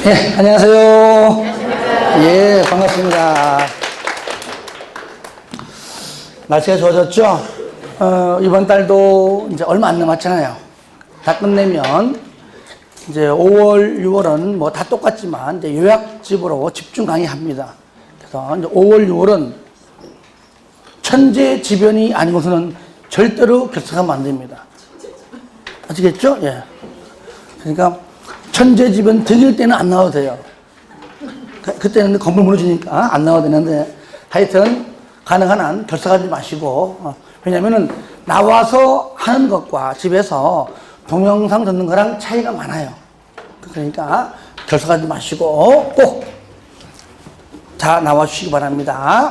예, 안녕하세요. 예, 반갑습니다. 날씨가 좋아졌죠? 이번 달도 이제 얼마 안 남았잖아요. 다 끝내면 이제 5월, 6월은 뭐 다 똑같지만 이제 요약집으로 집중 강의합니다. 그래서 이제 5월, 6월은 천재지변이 아니고서는 절대로 결석하면 안 됩니다. 아시겠죠? 예. 그러니까 천재지변 등일 때는 안 나와도 돼요. 그때는 건물 무너지니까 안 나와도 되는데 하여튼 가능한 한 결석하지 마시고 왜냐면은 나와서 하는 것과 집에서 동영상 듣는 거랑 차이가 많아요. 그러니까 결석하지 마시고 꼭 다 나와 주시기 바랍니다.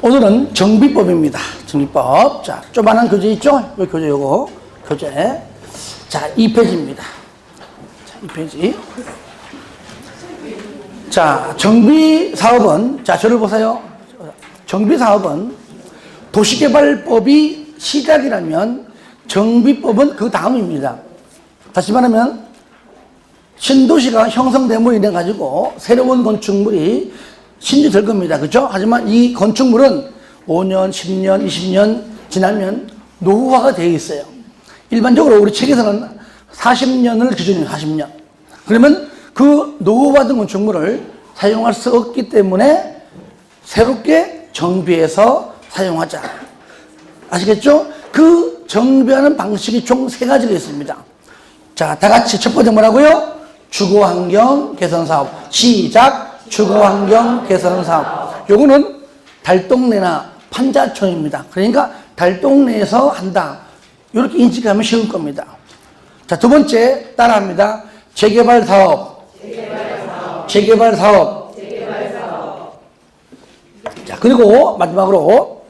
오늘은 정비법입니다. 정비법. 자, 조그만한 교재 있죠? 이 교재 요거 교재. 자, 2페이지입니다. 자, 2페이지. 자, 정비사업은, 자, 저를 보세요. 정비사업은 도시개발법이 시작이라면 정비법은 그 다음입니다. 다시 말하면 신도시가 형성됨으로 인해 가지고 새로운 건축물이 신주될 겁니다. 그렇죠? 하지만 이 건축물은 5년, 10년, 20년 지나면 노후화가 되어 있어요. 일반적으로 우리 책에서는 40년을 기준으로 40년. 그러면 그 노후화된 건축물을 사용할 수 없기 때문에 새롭게 정비해서 사용하자. 아시겠죠? 그 정비하는 방식이 총 3가지가 있습니다. 자, 다 같이 첫 번째 뭐라고요? 주거환경 개선사업. 시작! 주거환경 개선사업. 요거는 달동네나 판자촌입니다. 그러니까 달동네에서 한다. 이렇게 인식하면 쉬울 겁니다. 자, 두 번째 따라합니다. 재개발사업. 재개발사업. 자, 그리고 마지막으로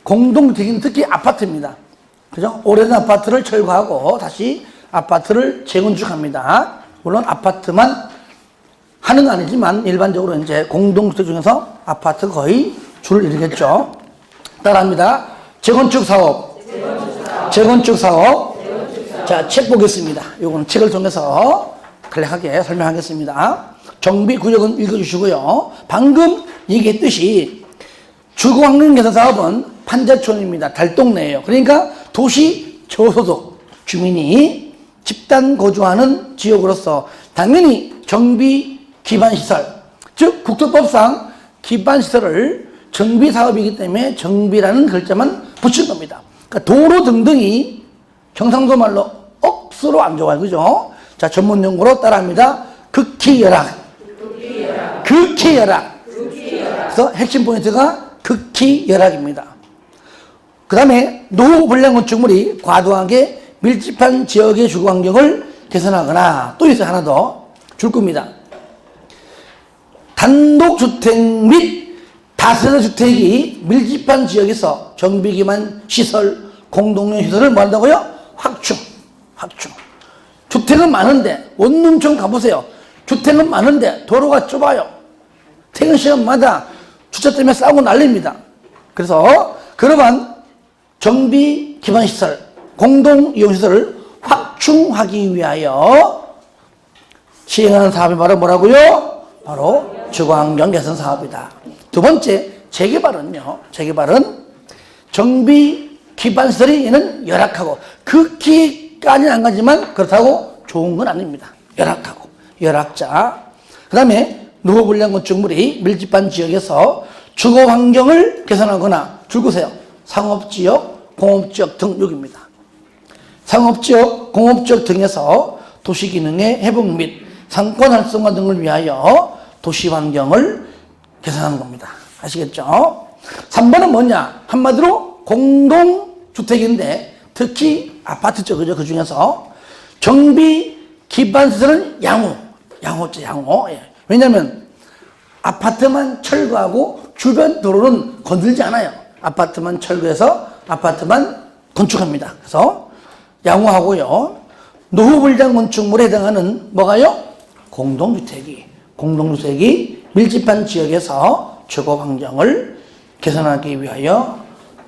공동주택인 특히 아파트입니다. 그죠? 오래된 아파트를 철거하고 다시 아파트를 재건축합니다. 물론 아파트만 하는 건 아니지만 일반적으로 이제 공동주택 중에서 아파트 거의 줄을 이루겠죠. 따라합니다. 재건축 사업. 재건축 사업. 자, 책 보겠습니다. 요거는 책을 통해서 간략하게 설명하겠습니다. 정비구역은 읽어주시고요. 방금 얘기했듯이 주거환경 개선 사업은 판자촌입니다. 달동네예요. 그러니까 도시 저소득 주민이 집단 거주하는 지역으로서 당연히 정비 기반시설, 즉 국토법상 기반시설을 정비사업이기 때문에 정비라는 글자만 붙인 겁니다. 그러니까 도로 등등이 경상도 말로 억수로 안 좋아요. 그죠? 자, 전문 용어로 따라합니다. 극히 열악. 극히 열악. 그래서 핵심 포인트가 극히 열악입니다. 그 다음에 노후 불량 건축물이 과도하게 밀집한 지역의 주거 환경을 개선하거나 또 있어요. 하나 더 줄 겁니다. 단독주택 및 다세대 주택이 밀집한 지역에서 정비 기반 시설, 공동용 시설을 뭐 한다고요? 확충. 주택은 많은데 원룸촌 가보세요. 주택은 많은데 도로가 좁아요. 퇴근 시간마다 주차 때문에 싸우고 난립니다. 그래서 그러한 정비 기반 시설, 공동 이용 시설을 확충하기 위하여 시행하는 사업이 바로 뭐라고요? 바로 주거환경 개선 사업이다. 두 번째, 재개발은요. 재개발은 정비 기반 시설이 얘는 열악하고 극히까지는 안 가지만 그렇다고 좋은 건 아닙니다. 열악하고 열악자. 그 다음에 노후 불량 건축물이 밀집한 지역에서 주거 환경을 개선하거나 줄거세요. 상업지역, 공업지역 등 여기입니다. 상업지역, 공업지역 등에서 도시기능의 회복 및 상권 활성화 등을 위하여 도시환경을 개선하는 겁니다. 아시겠죠? 3번은 뭐냐? 한마디로 공동주택인데 특히 아파트 쪽이죠. 그 중에서 정비 기반시설은 양호죠. 예. 왜냐하면 아파트만 철거하고 주변 도로는 건들지 않아요. 아파트만 철거해서 아파트만 건축합니다. 그래서 양호하고요. 노후불량 건축물에 해당하는 뭐가요? 공동주택이 밀집한 지역에서 주거 환경을 개선하기 위하여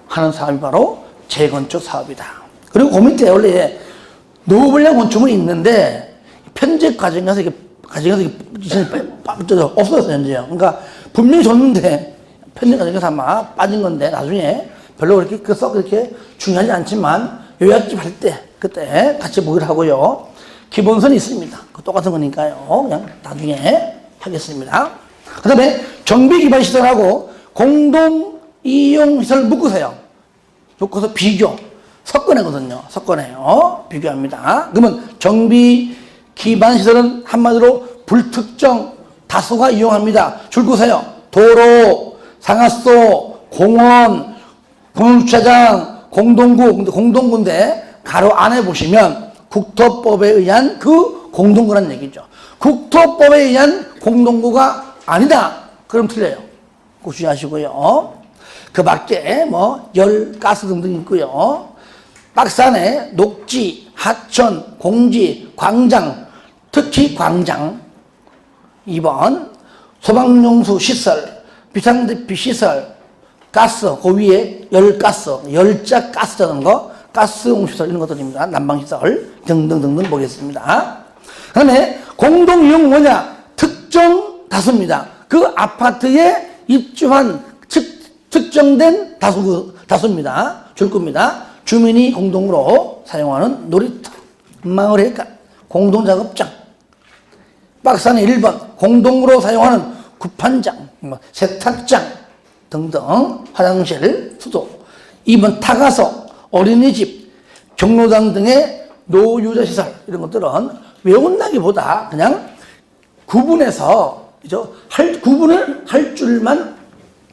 하는 사업이 바로 재건축 사업이다. 그리고 그 밑에 원래 노후불량 건축물이 있는데 편집 과정에서 이게 가지가 없어졌어요, 이제요. 그러니까 분명히 줬는데, 편집 과정에서 아마 빠진 건데, 나중에 별로 그렇게 썩 그렇게 중요하지 않지만, 요약집 할 때, 그때 같이 보기로 하고요. 기본선이 있습니다. 똑같은 거니까요. 그냥 나중에 하겠습니다. 그 다음에 정비기반시설하고 공동이용시설 묶으세요. 묶어서 비교. 섞어내거든요. 섞어내요. 비교합니다. 그러면 정비기반시설은 한마디로 불특정 다수가 이용합니다. 줄 그세요. 도로, 상하수, 공원, 공영주차장, 공동구, 공동구인데 가로 안에 보시면 국토법에 의한 그 공동구라는 얘기죠. 국토법에 의한 공동구가 아니다. 그럼 틀려요. 꼭 주의하시고요. 그 밖에 열, 가스 등등 있고요. 박스 안에 녹지, 하천, 공지, 광장, 특히 광장. 2번 소방용수 시설, 비상대피 시설, 가스, 그 위에 열가스, 열자 가스라는 거, 가스용시설 이런 것들입니다. 난방시설 등등등등 보겠습니다. 그 다음에 공동이용 뭐냐? 특정 다수입니다. 그 아파트에 입주한 특정된 다수입니다. 줄 겁니다. 주민이 공동으로 사용하는 놀이터, 마을의 공동작업장. 박스 안에 1번 공동으로 사용하는 구판장, 세탁장 등등, 화장실, 수도. 2번 타가소, 어린이집, 경로당 등의 노유자 시설 이런 것들은 외운다기보다 그냥 구분해서 구분을 할 줄만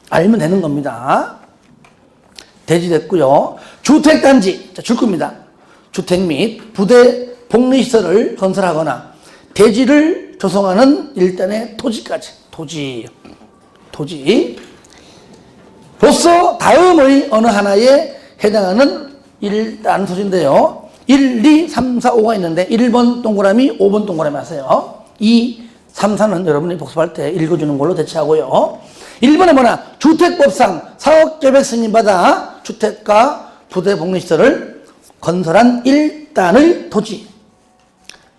알면 되는 겁니다. 대지됐고요. 주택단지 줄 겁니다. 주택 및 부대 복리시설을 건설하거나 대지를 조성하는 일단의 토지까지 로서 다음의 어느 하나에 해당하는 일단 토지인데요. 1, 2, 3, 4, 5가 있는데 1번 동그라미, 5번 동그라미 하세요. 2, 3, 4는 여러분이 복습할 때 읽어주는 걸로 대체하고요. 1번은 뭐냐? 주택법상 사업계획 승인받아 주택과 부대 복리시설을 건설한 일단의 토지.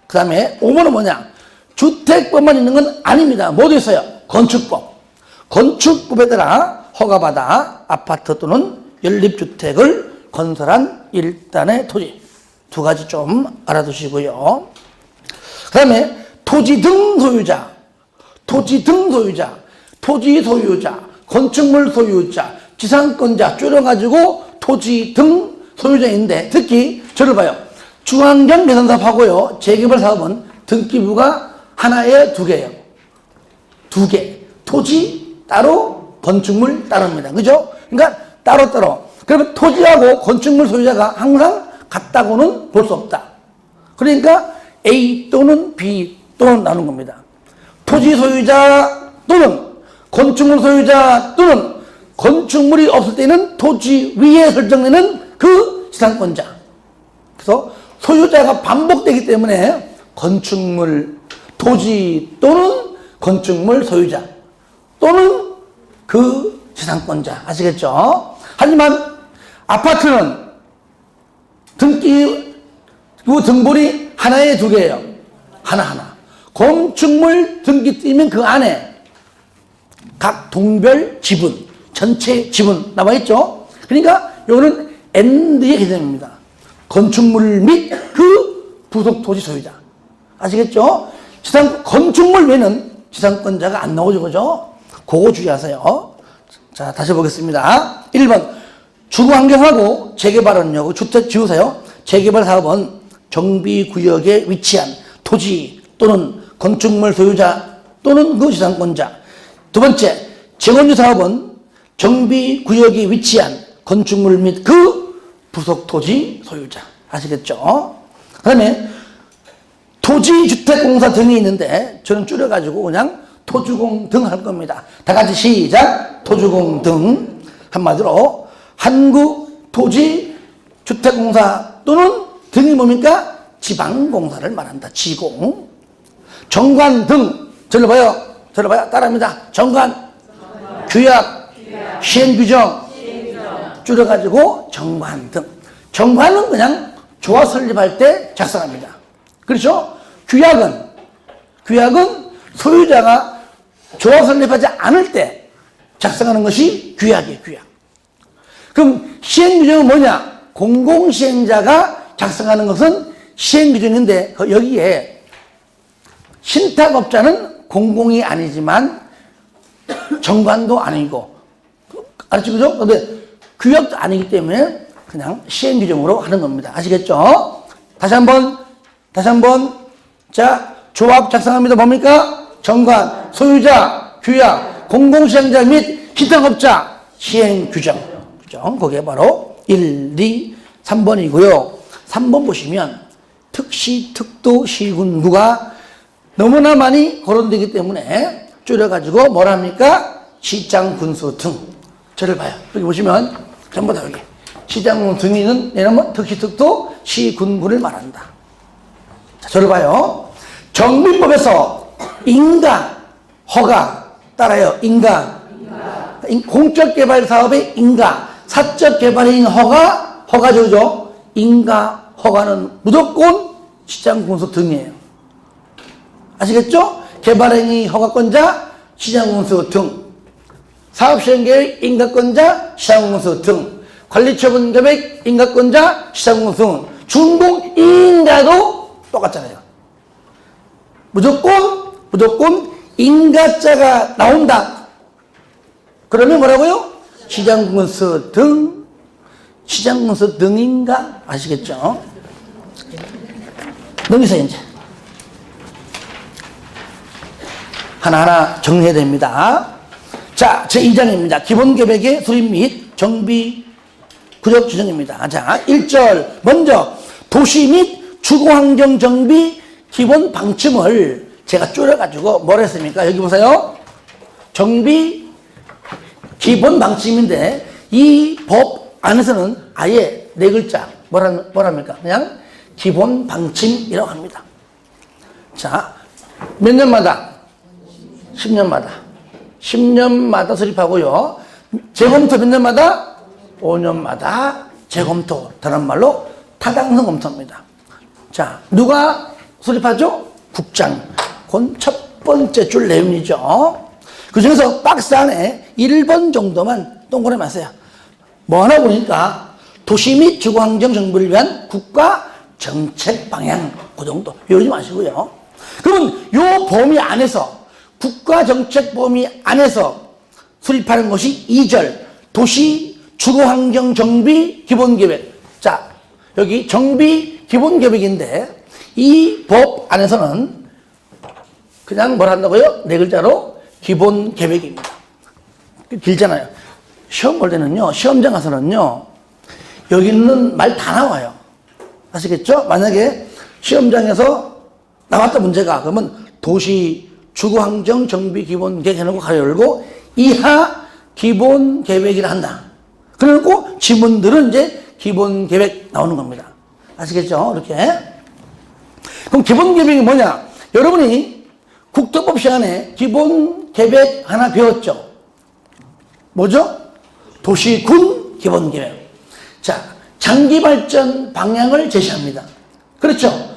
그 다음에 5번은 뭐냐? 주택법만 있는 건 아닙니다. 뭐도 있어요? 건축법. 건축법에 따라 허가받아 아파트 또는 연립주택을 건설한 일단의 토지. 두 가지 좀 알아두시고요. 그 다음에 토지 등 소유자, 토지 소유자, 건축물 소유자, 지상권자 줄여가지고 토지 등 소유자인데 특히 저를 봐요. 중앙경 개선사업 하고요. 재개발 사업은 등기부가 하나에 2개예요. 2개. 토지 따로, 건축물 따로입니다. 그죠? 그러니까 따로따로. 그러면 토지하고 건축물 소유자가 항상 같다고는 볼 수 없다. 그러니까 A 또는 B 또는 나눈 겁니다. 토지 소유자 또는 건축물 소유자 또는 건축물이 없을 때는 토지 위에 설정되는 그 지상권자. 그래서 소유자가 반복되기 때문에 건축물, 토지 또는 건축물 소유자 또는 그 지상권자. 아시겠죠? 하지만 아파트는 등본이 하나에 2개예요. 하나하나. 건축물 등기 띄면 그 안에 각 동별 지분, 전체 지분 나와있죠? 그러니까 이거는 N의 개념입니다. 건축물 및 그 부속 토지 소유자. 아시겠죠? 건축물 외에는 지상권자가 안 나오죠, 그죠? 그거 주의하세요. 자, 다시 보겠습니다. 1번. 주거환경하고 재개발은요, 주택 지우세요. 재개발 사업은 정비구역에 위치한 토지 또는 건축물 소유자 또는 그 지상권자. 두 번째, 재건축 사업은 정비구역에 위치한 건축물 및 그 부속 토지 소유자. 아시겠죠? 그 다음에 토지주택공사 등이 있는데 저는 줄여가지고 그냥 토주공 등 할 겁니다. 다 같이 시작. 토주공 등. 한마디로 한국토지주택공사 또는 등이 뭡니까? 지방공사를 말한다. 지공. 정관 등. 저를 봐요. 따라합니다. 정관. 규약. 시행규정. 줄여가지고 정관 등. 정관은 그냥 조합 설립할 때 작성합니다. 그렇죠? 규약은 규약은 소유자가 조합 설립하지 않을 때 작성하는 것이 규약이에요, 규약. 그럼 시행규정은 뭐냐? 공공시행자가 작성하는 것은 시행규정인데 여기에 신탁업자는 공공이 아니지만 정관도 아니고, 알았죠? 그죠? 근데 규약도 아니기 때문에 그냥 시행규정으로 하는 겁니다. 아시겠죠? 다시 한번. 자, 조합 작성합니다. 뭡니까? 정관, 소유자, 규약, 공공시행자 및 신탁업자, 시행규정. 그게 바로 1, 2, 3번이고요. 3번 보시면 특시, 특도, 시군구가 너무나 많이 거론되기 때문에 줄여가지고 뭐랍니까? 시장, 군수 등. 저를 봐요. 여기 보시면 전부 다 여기. 시장, 군수 등이는 얘는 특시, 특도, 시군구를 말한다. 자, 저를 봐요. 정비법에서 인가, 허가 따라요. 인가. 공적개발 사업의 인가, 사적개발인 허가죠. 인가, 허가는 무조건 시장, 군수 등이에요. 아시겠죠? 개발행위 허가권자, 시장공수 등. 사업시행계획 인가권자, 시장공수 등. 관리처분계획 인가권자, 시장공수 등. 준공인가도 똑같잖아요. 무조건 인가자가 나온다. 그러면 뭐라고요? 시장공수 등. 시장공수 등인가? 아시겠죠? 넘기세요, 이제. 하나하나 정리해야 됩니다. 자, 제2장입니다. 기본계획의 수립 및 정비 구역 지정입니다. 자, 1절. 먼저, 도시 및 주거환경 정비 기본 방침을 제가 줄여가지고 뭘 했습니까? 여기 보세요. 정비 기본 방침인데, 이 법 안에서는 아예 네 글자. 뭐랍니까? 그냥 기본 방침이라고 합니다. 자, 몇 년마다? 10년마다 수립하고요. 재검토 몇 년마다? 5년마다 재검토. 다른 말로 타당성 검토입니다. 자, 누가 수립하죠? 국장. 그건 첫 번째 줄 내용이죠. 그 중에서 박스 안에 1번 정도만 동그라미 마세요. 뭐 하나 보니까 도시 및 주거환경 정비를 위한 국가 정책 방향. 그 정도. 외우지 마시고요. 그러면 요 범위 안에서 국가 정책 범위 안에서 수립하는 것이 2절 도시 주거환경 정비 기본계획. 자, 여기 정비 기본계획인데 이 법 안에서는 그냥 뭘 한다고요? 네 글자로 기본계획입니다. 길잖아요. 시험 볼 때는요, 시험장 가서는요, 여기 있는 말 다 나와요. 아시겠죠? 만약에 시험장에서 나왔다 문제가, 그러면 도시 주거환경 정비 기본계획 해놓고 가로 열고 이하 기본계획이라 한다. 그래놓고 지문들은 이제 기본계획 나오는 겁니다. 아시겠죠? 이렇게. 그럼 기본계획이 뭐냐? 여러분이 국토법 시간에 기본계획 하나 배웠죠? 뭐죠? 도시군 기본계획. 자, 장기발전 방향을 제시합니다. 그렇죠?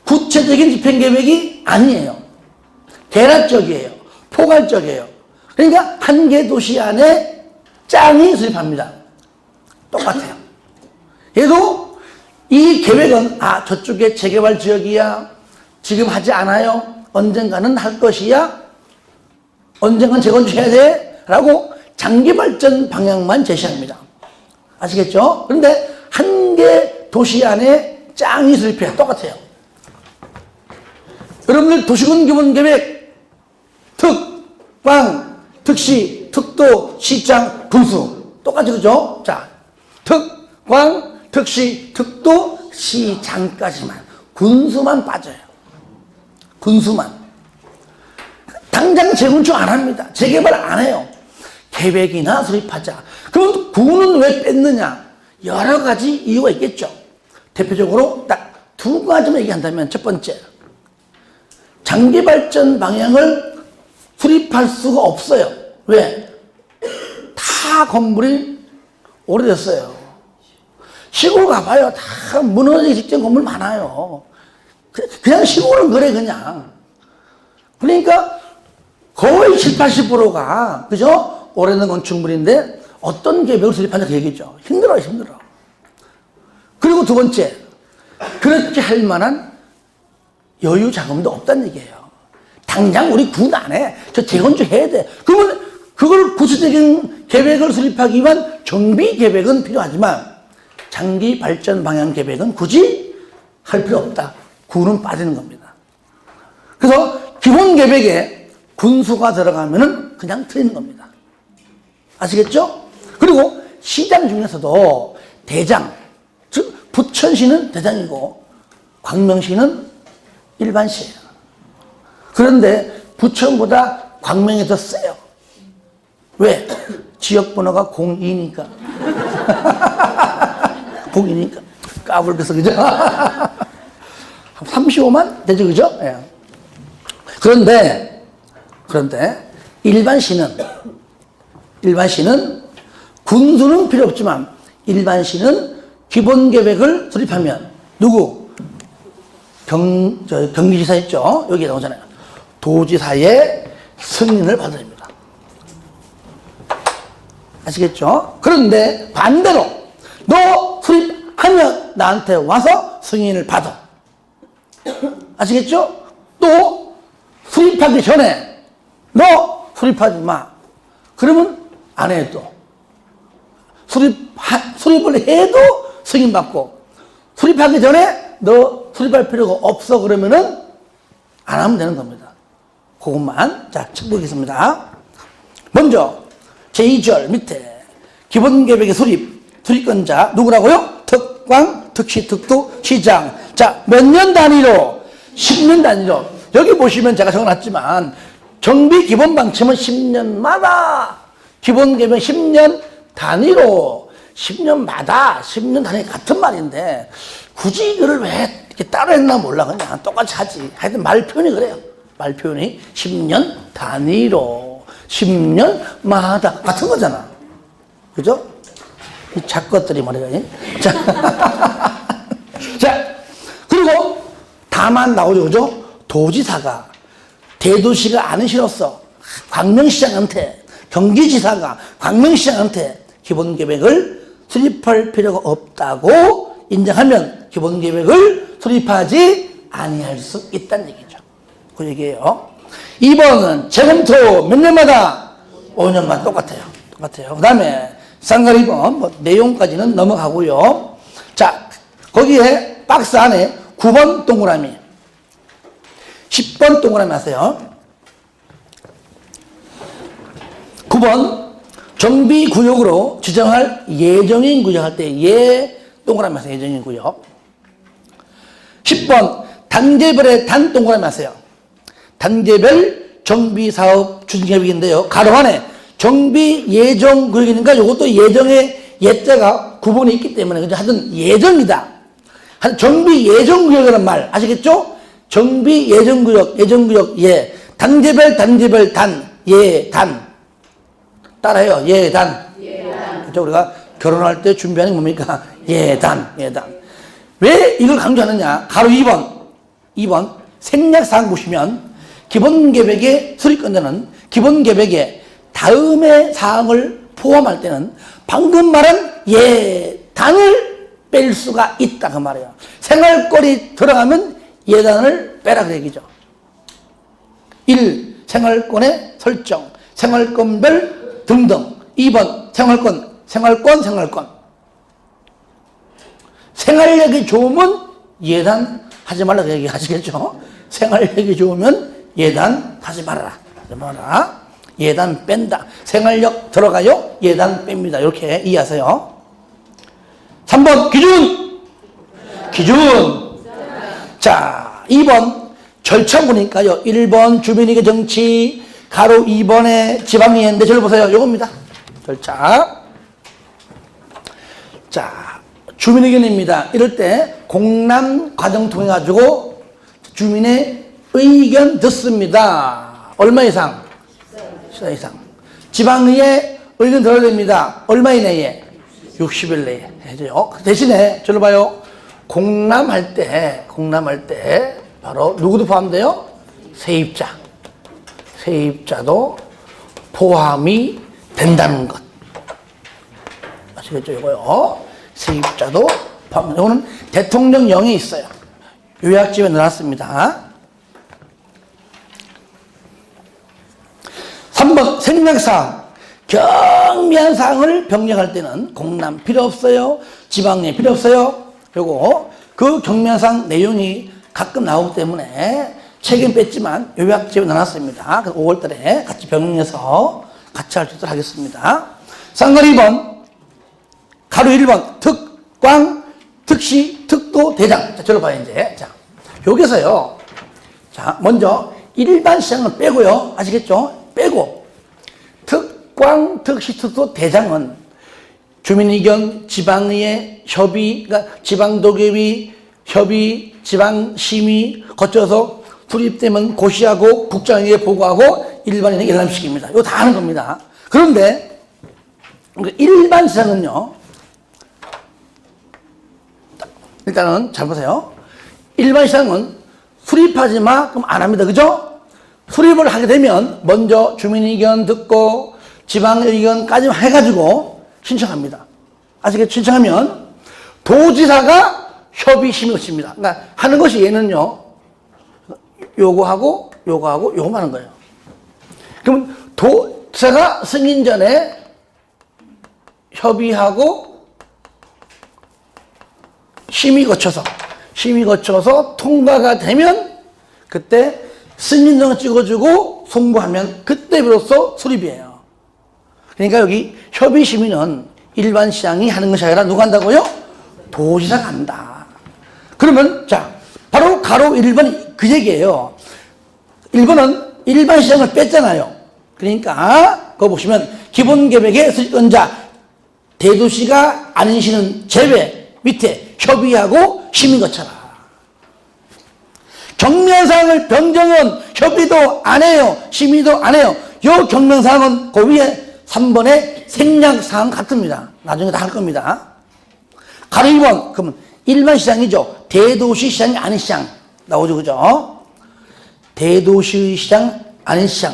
구체적인 집행계획이 아니에요. 대략적이에요. 포괄적이에요. 그러니까 한 개 도시 안에 짱이 수립합니다. 똑같아요. 얘도 이 계획은 저쪽에 재개발 지역이야. 지금 하지 않아요. 언젠가는 할 것이야. 언젠간 재건축해야 돼. 라고 장기발전 방향만 제시합니다. 아시겠죠? 그런데 한 개 도시 안에 짱이 수립해요. 똑같아요. 여러분들 도시군 기본계획 특, 광, 특시, 특도, 시장, 군수 똑같이 그죠? 자, 특, 광, 특시, 특도, 시장까지만. 군수만 빠져요. 군수만. 당장 재건축 안 합니다. 재개발 안 해요. 계획이나 수립하자. 그럼 구는 왜 뺐느냐? 여러 가지 이유가 있겠죠. 대표적으로 딱 두 가지만 얘기한다면, 첫 번째, 장기발전 방향을 수립할 수가 없어요. 왜? 다 건물이 오래됐어요. 시골 가봐요. 다 무너지기 직전 건물 많아요. 그냥 시골은 그래, 그냥. 그러니까 거의 7, 80%가, 그죠? 오래된 건축물인데 어떤 계획을 수립하냐 그 얘기죠. 힘들어요, 힘들어. 그리고 두 번째, 그렇게 할 만한 여유 자금도 없다는 얘기예요. 당장 우리 군 안에 저 재건축 해야 돼. 그러면 그걸 구체적인 계획을 수립하기 위한 정비 계획은 필요하지만 장기 발전 방향 계획은 굳이 할 필요 없다. 군은 빠지는 겁니다. 그래서 기본 계획에 군수가 들어가면은 그냥 틀리는 겁니다. 아시겠죠? 그리고 시장 중에서도 대장, 즉 부천시는 대장이고 광명시는 일반시예요. 그런데 부천보다 광명이 더 세요. 왜? 지역번호가 02니까. 02니까. 까불겠어, 그죠? 35만? 되죠, 그죠? 예. 그런데 일반시는 군수는 필요 없지만 일반시는 기본 계획을 수립하면 누구? 경기지사 있죠? 여기 나오잖아요. 도지사의 승인을 받아야 됩니다. 아시겠죠? 그런데 반대로 너 수립하면 나한테 와서 승인을 받아. 아시겠죠? 또 수립하기 전에 너 수립하지 마. 그러면 안 해도 수립을 해도 승인받고 수립하기 전에 너 수립할 필요가 없어 그러면은 안 하면 되는 겁니다. 그것만 자 짚어보겠습니다. 먼저 제2절 밑에 기본계획의 수립권자 누구라고요? 특광, 특시, 특도, 시장. 자, 몇 년 단위로? 10년 단위로. 여기 보시면 제가 적어놨지만 정비 기본 방침은 10년마다 기본계획 10년 단위로 10년마다 10년 단위 같은 말인데 굳이 이거를 왜 이렇게 따로 했나 몰라. 그냥 똑같이 하지. 하여튼 말 표현이 그래요. 말 표현이 10년 단위로 10년마다 같은 거잖아. 그죠? 이 작것들이 말이야. 자, 자, 그리고 다만 나오죠. 그죠? 도지사가 대도시가 아니시로서 광명시장한테 경기지사가 광명시장한테 기본계획을 수립할 필요가 없다고 인정하면 기본계획을 수립하지 아니할 수 있다는 얘기죠. 그 얘기예요. 2번은 재검토 몇 년마다? 5년마다 똑같아요. 그 다음에 쌍가리 2번 뭐 내용까지는 넘어가고요. 자, 거기에 박스 안에 9번 동그라미 10번 동그라미 하세요. 9번 정비구역으로 지정할 예정인 구역 할 때 예 동그라미 하세요. 예정인 구역. 10번 단계별의 단 동그라미 하세요. 단계별 정비사업 추진계획인데요. 가로 안에 정비 예정 구역이 있는가? 이것도 예정의 예자가 구분이 있기 때문에 그죠? 하여튼 예정이다. 정비 예정 구역이라는 말 아시겠죠? 정비 예정 구역, 예. 단계별 단, 예, 단. 따라해요. 예, 단. 그렇죠? 우리가 결혼할 때 준비하는 게 뭡니까? 예, 단. 왜 이걸 강조하느냐? 가로 2번. 생략사항 보시면 기본계획의 수립권자는 기본계획에 다음의 사항을 포함할 때는 방금 말한 예단을 뺄 수가 있다 그 말이에요. 생활권이 들어가면 예단을 빼라 그 얘기죠. 1. 생활권의 설정, 생활권별 등등. 2번 생활권. 생활력이 좋으면 예단하지 말라 그 얘기 하시겠죠? 생활력이 좋으면 예단하지 말아라. 예단 뺀다. 생활력 들어가요. 예단 뺍니다. 이렇게 이해하세요. 3번 기준. 자, 2번 절차 보니까요. 1번 주민에게 정치, 가로 2번에 지방이인데 저를 보세요. 요겁니다. 절차. 자, 주민의견입니다. 이럴 때 공람 과정 통해 가지고 주민의 의견 듣습니다. 얼마 이상? 14 이상. 지방의회 의견 들어야 됩니다. 얼마 이내에? 60일 내에 해줘요. 대신에 저를 봐요. 공람할 때 바로 누구도 포함돼요? 세입자. 세입자도 포함이 된다는 것. 아시겠죠? 이거요. 세입자도 포함. 이거는 대통령령이 있어요. 요약집에 넣어놨습니다. 3번 생략사항. 경미한 사항을 병력할 때는 공람 필요 없어요. 지방령 필요 없어요. 그리고 그 경미한 사항 내용이 가끔 나오기 때문에 책임 뺐지만 요약집에 넣어놨습니다. 5월달에 같이 병행해서 같이 할 수 있도록 하겠습니다. 쌍걸 2번, 가로 1번, 특, 꽝, 특시, 특도, 대장. 자, 저로 봐요, 이제. 자, 여기서요. 자, 먼저 일반 시장은 빼고요. 아시겠죠? 빼고. 특, 꽝, 특시, 특도, 대장은 주민의견, 지방의회, 협의, 그러니까 지방도계위, 협의, 지방심의 거쳐서 수립되면 고시하고 국장에게 보고하고 일반인에게 열람시킵니다. 이거 다 하는 겁니다. 그런데 일반 시장은요. 일단은 잘 보세요. 일반 시장은 수립하지 마 그럼 안 합니다. 그죠? 수립을 하게 되면 먼저 주민의견 듣고 지방의견까지 해가지고 신청합니다. 아시겠죠? 신청하면 도지사가 협의 심의 것입니다. 그러니까 하는 것이 얘는요. 요거하고 요거만 하는 거예요. 그럼 도지사가 승인 전에 협의하고 심의 거쳐서 통과가 되면 그때 승인증을 찍어주고 송부하면 그때 비로소 수립이에요. 그러니까 여기 협의 심의는 일반 시장이 하는 것이 아니라 누가 한다고요? 도지사가 한다. 그러면 자 바로 가로 1번 그 얘기예요. 1번은 일반 시장을 뺐잖아요. 그러니까 그거 보시면 기본계획의 수립권자 대도시가 아닌 시는 제외 밑에 협의하고 심의 거쳐라. 경면사항을 변경은 협의도 안 해요. 심의도 안 해요. 요 경면사항은 그 위에 3번의 생략사항 같습니다. 나중에 다 할 겁니다. 가로 2번 그러면 일반 시장이죠. 대도시 시장이 아닌 시장 나오죠. 그죠? 대도시 시장 아닌 시장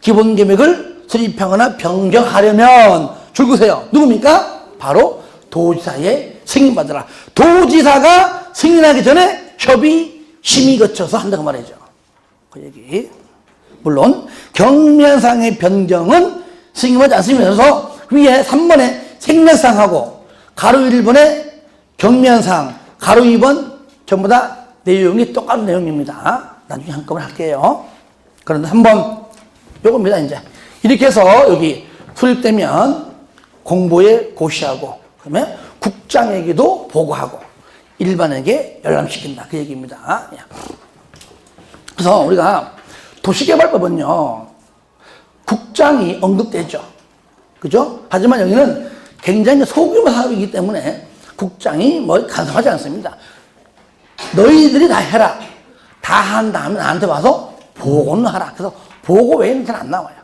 기본계획을 수립하거나 변경하려면 줄거세요. 누굽니까? 바로 도지사의 승인받으라. 도지사가 승인하기 전에 협의 심의 거쳐서 한다고 말이죠. 그 얘기. 물론 경면상의 변경은 승인하지 않습니다. 그래서 위에 3번에 생략사항하고 가로 1번에 경면사항, 가로 2번 전부 다 내용이 똑같은 내용입니다. 나중에 한꺼번에 할게요. 그런데 한번 요겁니다. 이제 이렇게 해서 여기 수립되면 공보에 고시하고 그러면 국장에게도 보고하고 일반에게 열람시킨다. 그 얘기입니다. 그래서 우리가 도시개발법은요. 국장이 언급되죠. 그죠? 하지만 여기는 굉장히 소규모 사업이기 때문에 국장이 뭐 간섭하지 않습니다. 너희들이 다 해라. 다 한 다음에 나한테 와서 보고는 하라. 그래서 보고 외에는 잘 안 나와요.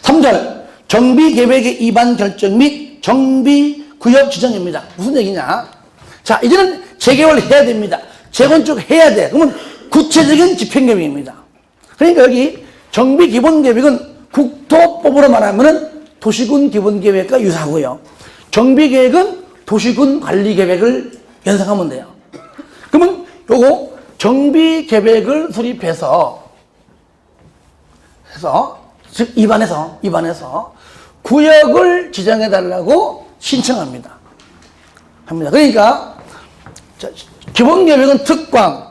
3절 정비계획의 입안 결정 및 정비구역 지정입니다. 무슨 얘기냐? 자, 이제는 재개발 해야 됩니다. 재건축 해야 돼. 그러면 구체적인 집행계획입니다. 그러니까 여기 정비기본계획은 국토법으로 말하면 도시군 기본계획과 유사하고요. 정비계획은 도시군 관리계획을 연상하면 돼요. 그러면 요거 정비계획을 수립해서 즉 입안에서 구역을 지정해달라고 신청합니다. 그러니까 기본계획은 특광,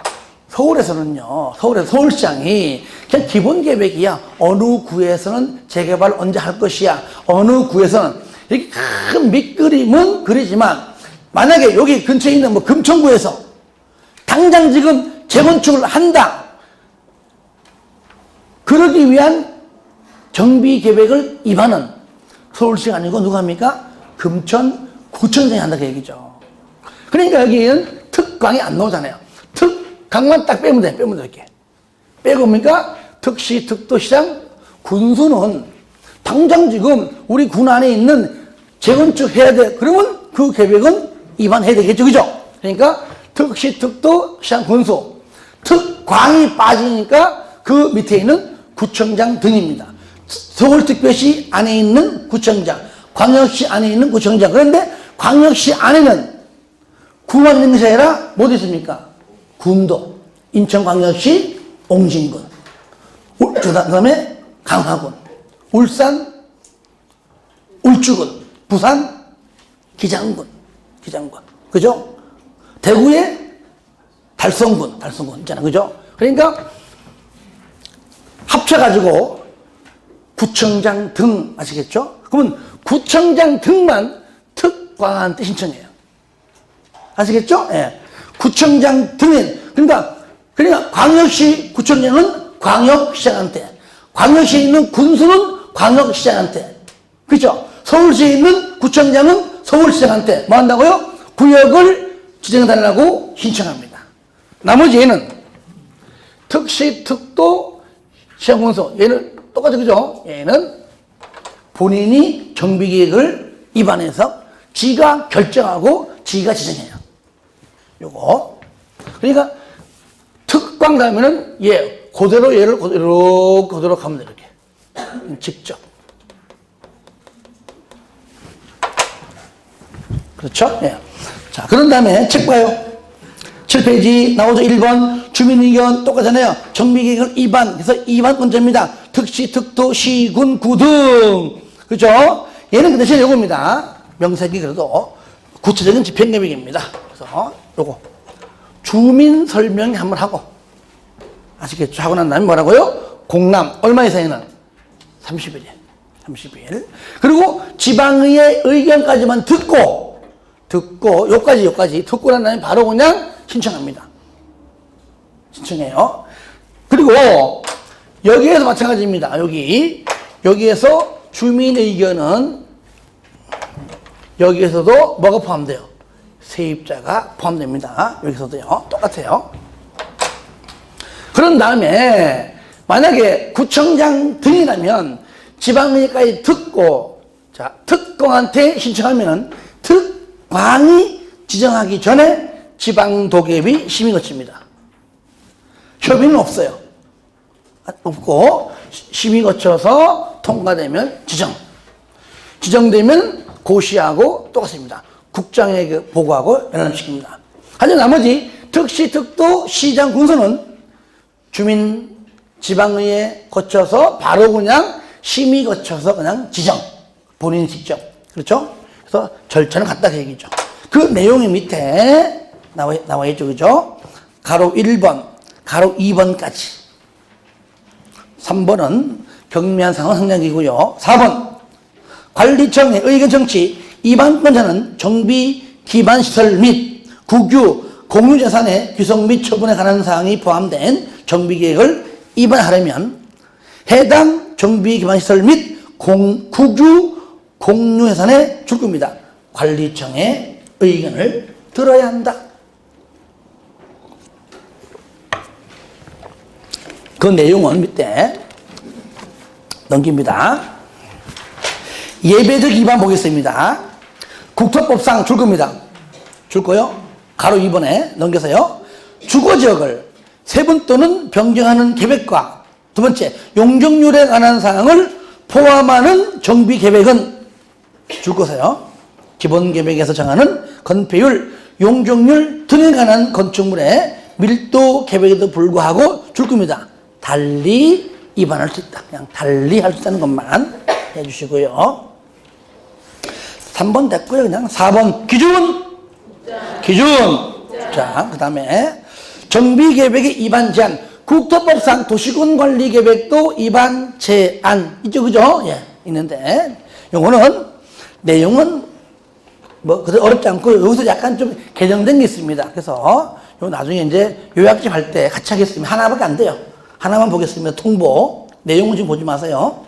서울에서는요, 서울시장이 그냥 기본계획이야. 어느 구에서는 재개발 언제 할 것이야. 어느 구에서는 이렇게 큰 밑그림은 그리지만 만약에 여기 근처에 있는 뭐 금천구에서 당장 지금 재건축을 한다. 그러기 위한 정비계획을 입안은 서울시가 아니고 누가 합니까? 금천구청장이 한다 그 얘기죠. 그러니까 여기는 특광이 안 나오잖아요. 특강만 딱 빼면 돼. 이렇게. 빼고 뭡니까? 특시, 특도시장, 군수는 당장 지금 우리 군 안에 있는 재건축 해야 돼. 그러면 그 계획은 입안해야 되겠죠. 그죠? 그러니까 특시, 특도, 시장, 군수. 특광이 빠지니까 그 밑에 있는 구청장 등입니다. 서울특별시 안에 있는 구청장, 광역시 안에 있는 구청장. 그런데 광역시 안에는 구만 있는 것이 아니라 뭐 있습니까? 군도, 인천광역시 옹진군, 그 다음에 강화군, 울산 울주군, 부산 기장군, 그죠? 대구의 달성군 있잖아, 그죠? 그러니까 합쳐가지고 구청장 등 아시겠죠? 그러면 구청장 등만 특광한테 신청해요. 아시겠죠? 예. 구청장 등에 그러니까 광역시 구청장은 광역시장한테, 광역시에 있는 군수는 광역시장한테, 그죠? 서울시에 있는 구청장은 서울시장한테 뭐 한다고요? 구역을 지정해달라고 신청합니다. 나머지는 특시, 특도, 시장군수 얘는 똑같죠, 그죠? 얘는 본인이 정비계획을 입안해서 지가 결정하고 지가 지정해요. 요거. 그러니까 특광 다음에는 그대로 얘를 그대로 가면 돼, 이렇게. 직접. 그렇죠? 예. 자, 그런 다음에 책 봐요. 7페이지 나오죠. 1번 주민의견 똑같잖아요. 정비계획을 입안, 그래서 입안 문제입니다. 특시, 특도, 시, 군, 구 등. 그죠? 얘는 그 대신 요겁니다. 명색이 그래도 구체적인 집행계획입니다. 그래서 요거 주민 설명 한번 하고, 아시겠죠? 하고 난 다음에 뭐라고요? 공람 얼마 이상에는 30일. 그리고 지방의회 의견까지만 듣고 요까지 듣고 난 다음에 바로 그냥 신청합니다. 신청해요. 그리고 여기에서 마찬가지입니다. 여기에서 주민 의견은 여기에서도 뭐가 포함돼요? 세입자가 포함됩니다. 여기서도요. 똑같아요. 그런 다음에 만약에 구청장 등이라면 지방의회까지 듣고, 자, 특공한테 신청하면 특광이 지정하기 전에 지방도계위 심의 거칩니다. 협의는 없어요. 없고 심의 거쳐서 통과되면 지정되면 고시하고 똑같습니다. 국장에게 보고하고 연락시킵니다. 하지만 나머지 특시, 특도, 시장, 군수는 주민 지방의회 거쳐서 바로 그냥 심의 거쳐서 그냥 지정, 본인이 직접. 그렇죠? 그래서 절차는 같다 그 얘기죠. 그 내용이 밑에 나와 있죠. 그죠? 가로 1번, 가로 2번까지. 3번은 경미한 상황 상량이고요. 4번 관리청의 의견 정치 위반권자는 정비 기반 시설 및 국유 공유재산의 규성 및 처분에 관한 사항이 포함된 정비계획을 위반하려면 해당 정비 기반 시설 및 국유 공유재산에 줄 겁니다. 관리청의 의견을 들어야 한다. 그 내용은 밑에 넘깁니다. 예배적 위반 보겠습니다. 국토법상 줄 겁니다. 줄 거요. 가로 2번에 넘겨서요. 주거지역을 세분 또는 변경하는 계획과 두 번째 용적률에 관한 사항을 포함하는 정비계획은 줄 것이요. 기본계획에서 정하는 건폐율, 용적률 등에 관한 건축물의 밀도 계획에도 불구하고 줄 겁니다. 달리 위반할 수 있다. 그냥 달리 할 수 있다는 것만 해주시고요. 3번 됐고요. 그냥 4번 기준. 자, 그 다음에 정비계획의 위반 제한. 국토법상 도시군관리계획도 위반 제한 있죠, 그죠? 예, 있는데 요거는 내용은 뭐 그렇게 어렵지 않고 여기서 약간 좀 개정된 게 있습니다. 그래서 요 나중에 이제 요약집 할 때 같이 하겠습니다. 하나밖에 안 돼요. 하나만 보겠습니다. 통보. 내용은 지금 보지 마세요.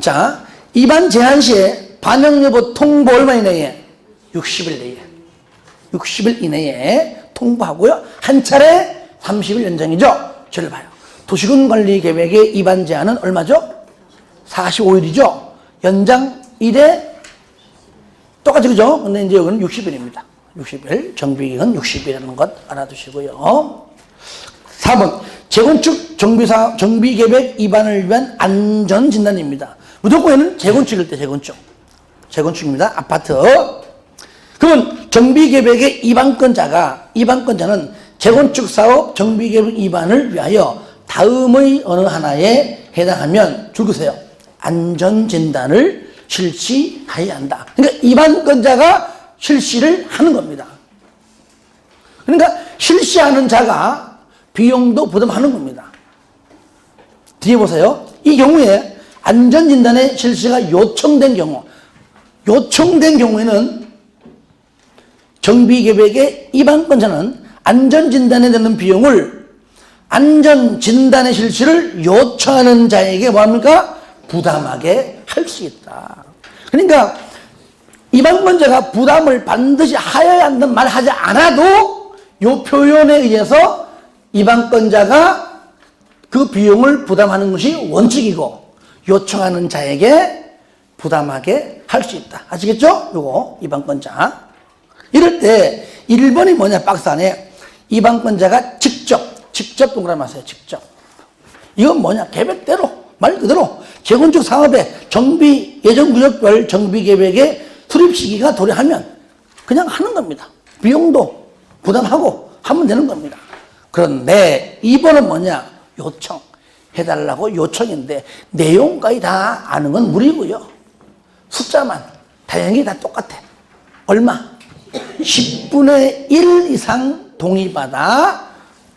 자, 위반 제한 시에 반영 여부 통보 얼마 이내에? 60일 내에. 60일 이내에 통보하고요. 한 차례 30일 연장이죠. 저를 봐요. 도시군관리계획의 위반 제한은 얼마죠? 45일이죠. 연장 1에 똑같이 그죠? 근데 이제 여기는 60일입니다. 60일. 정비기간 60일이라는 것 알아두시고요. 4번 재건축 정비계획 위반을 위한 안전진단입니다. 무조건에는 재건축일 때 재건축입니다. 아파트. 그러면 정비계획의 위반건자는 재건축사업 정비계획 위반을 위하여 다음의 어느 하나에 해당하면 줄 그세요. 안전진단을 실시해야 한다. 그러니까 위반건자가 실시를 하는 겁니다. 그러니까 실시하는 자가 비용도 부담하는 겁니다. 뒤에 보세요. 이 경우에 안전진단의 실시가 요청된 경우에는 정비계획의 위반건자는 안전진단에 드는 비용을 안전진단의 실시를 요청하는 자에게 뭐합니까? 부담하게 할 수 있다. 그러니까 위반건자가 부담을 반드시 하여야 한다는 말을 하지 않아도 이 표현에 의해서 위반건자가 그 비용을 부담하는 것이 원칙이고 요청하는 자에게 부담하게 할 수 있다. 아시겠죠? 요거 위반건자. 이럴 때 1번이 뭐냐, 박스 안에 위반건자가 직접 동그라미 하세요. 직접. 이건 뭐냐, 계획대로 말 그대로 재건축 사업의 정비 예정구역별 정비계획의 수립 시기가 도래하면 그냥 하는 겁니다. 비용도 부담하고 하면 되는 겁니다. 그런데 2번은 뭐냐, 요청. 해달라고 요청인데 내용까지 다 아는 건 무리고요. 숫자만 다행히 다 똑같아. 얼마? 10분의 1 이상 동의받아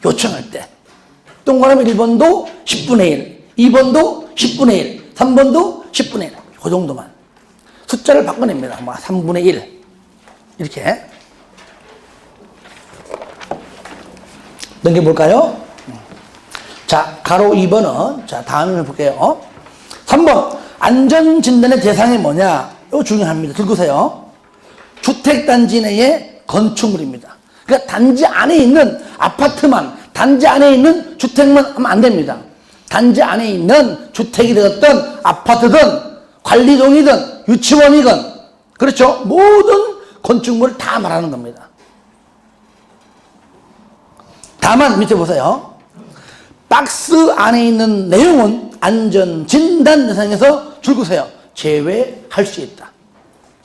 요청할 때 동그라미 1번도 10분의 1, 2번도 10분의 1, 3번도 10분의 1. 그 정도만 숫자를 바꿔냅니다. 뭐 3분의 1 이렇게 넘겨볼까요? 자, 가로 2번은 자 다음에 해볼게요. 3번 안전진단의 대상이 뭐냐? 이거 중요합니다. 들으세요. 주택단지 내의 건축물입니다. 그러니까 단지 안에 있는 아파트만, 단지 안에 있는 주택만 하면 안 됩니다. 단지 안에 있는 주택이 되었던 아파트든 관리동이든 유치원이든 그렇죠? 모든 건축물을 다 말하는 겁니다. 다만 밑에 보세요. 박스 안에 있는 내용은 안전진단 대상에서 줄 그세요. 제외할 수 있다.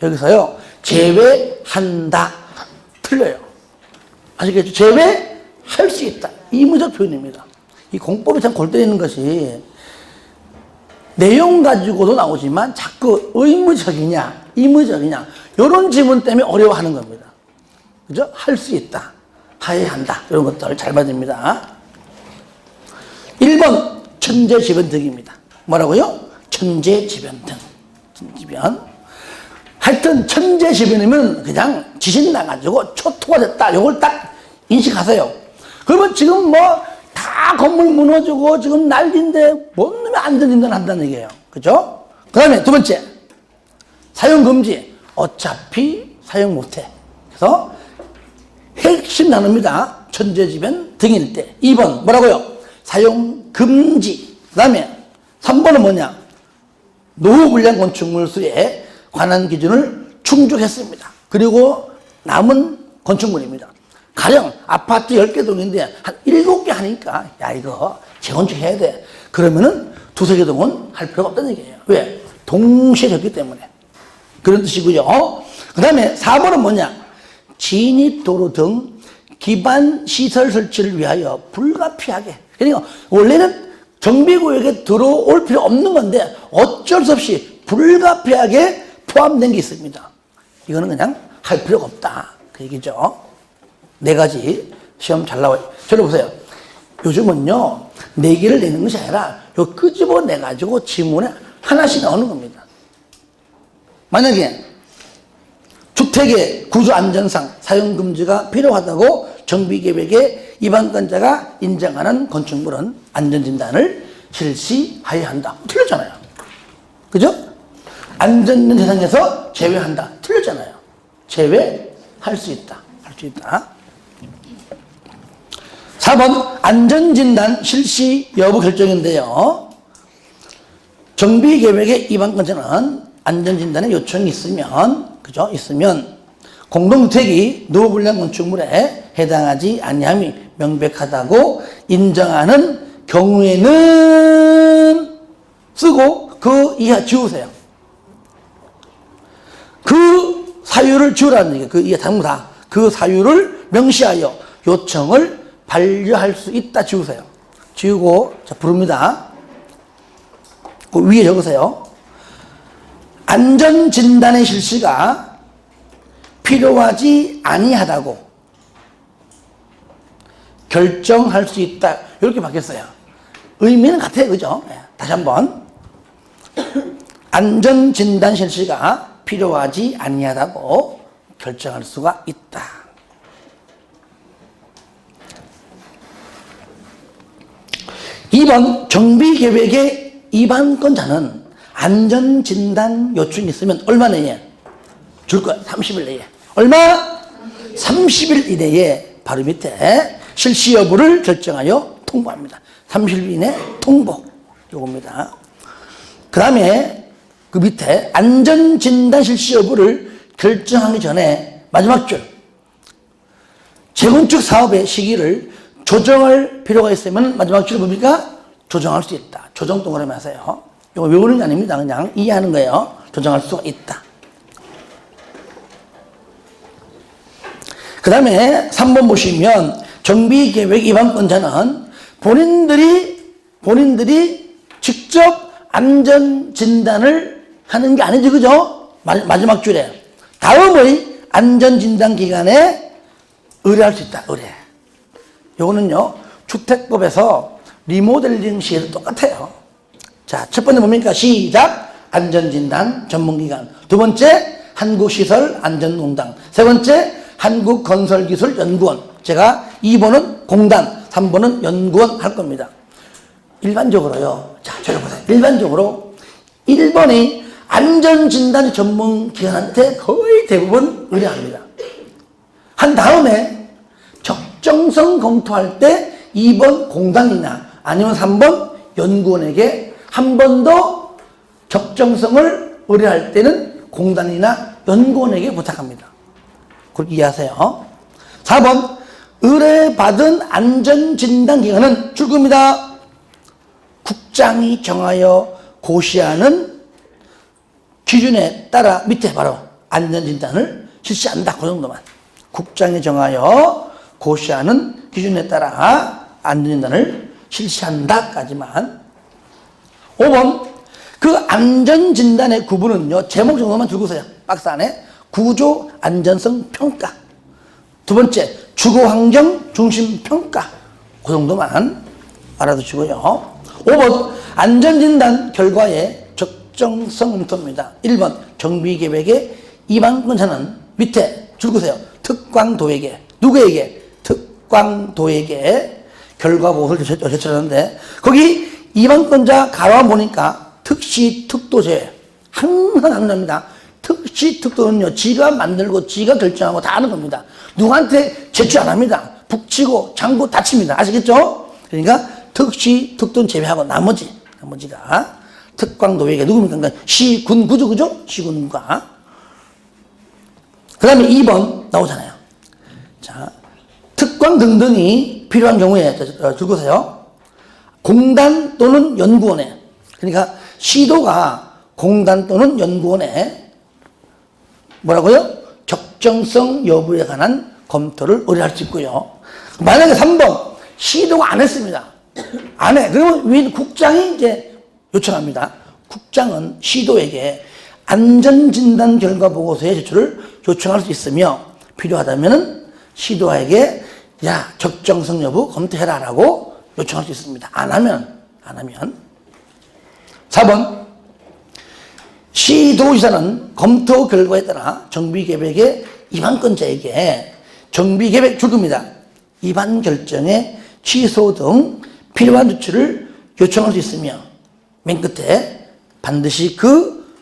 여기서요. 제외한다. 틀려요. 아시겠죠? 제외할 수 있다. 의무적 표현입니다. 이 공법이 참 골 때리는 것이 내용 가지고도 나오지만 자꾸 의무적이냐, 의무적이냐 이런 지문 때문에 어려워하는 겁니다. 그죠? 할 수 있다. 해야 한다. 이런 것들 잘 봐야 됩니다. 1번 천재지변등입니다. 뭐라고요? 천재지변등. 천재지변. 하여튼 천재지변이면 그냥 지진 나가지고 초토가 됐다. 이걸 딱 인식하세요. 그러면 지금 뭐 다 건물 무너지고 지금 난리인데 뭔 놈이 안전진단 한다는 얘기예요. 그죠? 그 다음에 두 번째 사용금지. 어차피 사용 못해. 그래서 핵심 나눕니다. 천재지변 등일 때. 2번 뭐라고요? 사용금지. 그 다음에 3번은 뭐냐? 노후불량 건축물 수에 관한 기준을 충족했습니다. 그리고 남은 건축물입니다. 가령 아파트 10개 동인데 한 7개 하니까 야 이거 재건축해야 돼. 그러면은 두세 개 동은 할 필요가 없다는 얘기예요. 왜? 동시에 졌기 때문에. 그런 뜻이고요. 그 다음에 4번은 뭐냐? 진입도로 등 기반 시설 설치를 위하여 불가피하게. 그러니까 원래는 정비구역에 들어올 필요 없는 건데 어쩔 수 없이 불가피하게 포함된 게 있습니다. 이거는 그냥 할 필요가 없다. 그 얘기죠. 4가지 시험 잘 나와요. 저를 보세요. 요즘은요, 4개를 내는 것이 아니라 요 끄집어내가지고 지문에 하나씩 나오는 겁니다. 만약에 주택의 구조안전상 사용금지가 필요하다고 정비계획의 위반건자가 인정하는 건축물은 안전진단을 실시해야 한다. 틀렸잖아요. 그죠? 안전진단 대상에서 제외한다. 틀렸잖아요. 제외할 수 있다. 할 수 있다. 4번 안전진단 실시 여부 결정인데요. 정비계획의 위반건자는 안전진단의 요청이 있으면, 그죠? 있으면 공동주택이 노후불량 건축물에 해당하지 아니함이 명백하다고 인정하는 경우에는 쓰고 그 이하 지우세요. 그 사유를 지우라는 얘기예요. 그 이하 전부 다. 그 사유를 명시하여 요청을 반려할 수 있다 지우세요. 지우고 자 부릅니다. 그 위에 적으세요. 안전진단의 실시가 필요하지 아니하다고 결정할 수 있다. 이렇게 바뀌었어요. 의미는 같아요. 그죠? 네. 다시 한번. 안전진단 실시가 필요하지 아니하다고 결정할 수가 있다. (2번) 정비계획의 위반건자는 안전진단 요청이 있으면 얼마 내에 줄 거야? 30일 내에. 얼마? 30일 이내에 바로 밑에 실시 여부를 결정하여 통보합니다. 30일 이내 통보. 요겁니다. 그 다음에 그 밑에 안전진단 실시 여부를 결정하기 전에 마지막 줄. 재건축 사업의 시기를 조정할 필요가 있으면 마지막 줄이 뭡니까? 조정할 수 있다. 조정 동그라미 하세요. 이거 외우는 게 아닙니다. 그냥 이해하는 거예요. 조정할 수가 있다. 그 다음에 3번 보시면 정비계획 위반건자는 본인들이 직접 안전진단을 하는 게 아니죠. 그죠? 마지막 줄에. 다음의 안전진단 기간에 의뢰할 수 있다. 의뢰. 요거는요, 주택법에서 리모델링 시에도 똑같아요. 자, 첫 번째 뭡니까? 시작. 안전진단 전문기관. 두 번째, 한국시설안전공단. 세 번째, 한국건설기술연구원. 제가 2번은 공단, 3번은 연구원 할 겁니다. 일반적으로요. 자, 저를 보세요. 일반적으로 1번이 안전진단 전문기관한테 거의 대부분 의뢰합니다. 한 다음에 적정성 검토할 때 2번 공단이나 아니면 3번 연구원에게 한 번 더 적정성을 의뢰할 때는 공단이나 연구원에게 부탁합니다. 그렇게 이해하세요. 4번 의뢰받은 안전진단기관은 줄겁니다. 국장이 정하여 고시하는 기준에 따라 밑에 바로 안전진단을 실시한다. 그 정도만. 국장이 정하여 고시하는 기준에 따라 안전진단을 실시한다까지만. 5번 그 안전진단의 구분은요. 제목 정도만 적으세요. 박스 안에. 구조 안전성 평가. 두 번째 주거환경 중심 평가. 그 정도만 알아두시고요. 5번 안전진단 결과의 적정성 검토입니다. 1번 정비계획의 위반건자는 밑에 줄거세요. 특광도에게. 누구에게? 특광도에게 결과보고를 제출하는데 거기 위반건자 가와 보니까 특시 특도제 항상 강조합니다. 특시 특도는요 지가 만들고 지가 결정하고 다 하는 겁니다. 누구한테 제출 안 합니다. 북치고 장구 다칩니다. 아시겠죠? 그러니까 특시 특도는 제외하고 나머지가 특광도에게 누굽니까? 그러니까 시군구죠, 그죠? 시군구가. 그 다음에 2번 나오잖아요. 자, 특광 등등이 필요한 경우에 적으세요. 공단 또는 연구원에. 그러니까 시도가 공단 또는 연구원에 뭐라고요? 적정성 여부에 관한 검토를 의뢰할 수 있고요. 만약에 3번 시도가 안 했습니다. 안 해. 그러면 국장이 이제 요청합니다. 국장은 시도에게 안전진단 결과 보고서의 제출을 요청할 수 있으며 필요하다면 시도에게 야 적정성 여부 검토해라 라고 요청할 수 있습니다. 안 하면 4번 시도지사는 검토 결과에 따라 정비계획의 위반건자에게 정비계획 줄겁니다. 위반 결정의 취소 등 필요한 조치를 요청할 수 있으며 맨 끝에 반드시 그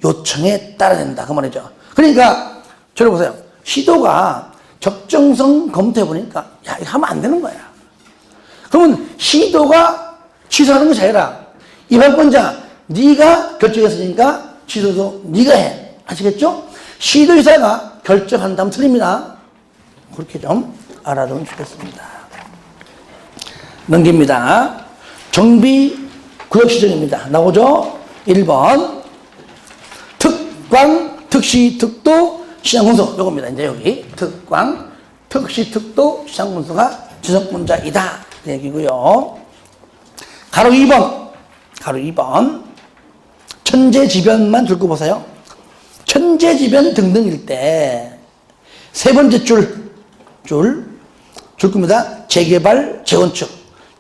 요청에 따라야 된다. 그 말이죠. 그러니까 저를 보세요. 시도가 적정성 검토해보니까 야 이거 하면 안 되는 거야. 그러면 시도가 취소하는 것이 아니라 위반건자 네가 결정했으니까 취소도 네가 해. 아시겠죠? 시도지사가 결정한다면 틀립니다. 그렇게 좀 알아두면 좋겠습니다. 넘깁니다. 정비 구역 지정입니다. 나오죠? 1번. 특광, 특시, 특도, 시장군수. 요겁니다. 이제 여기. 특광, 특시, 특도, 시장군수가 지정권자이다. 그 얘기고요. 가로 2번. 가로 2번. 천재지변만 들고 보세요. 천재지변 등등일 때 세 번째 줄 겁니다. 재개발, 재건축.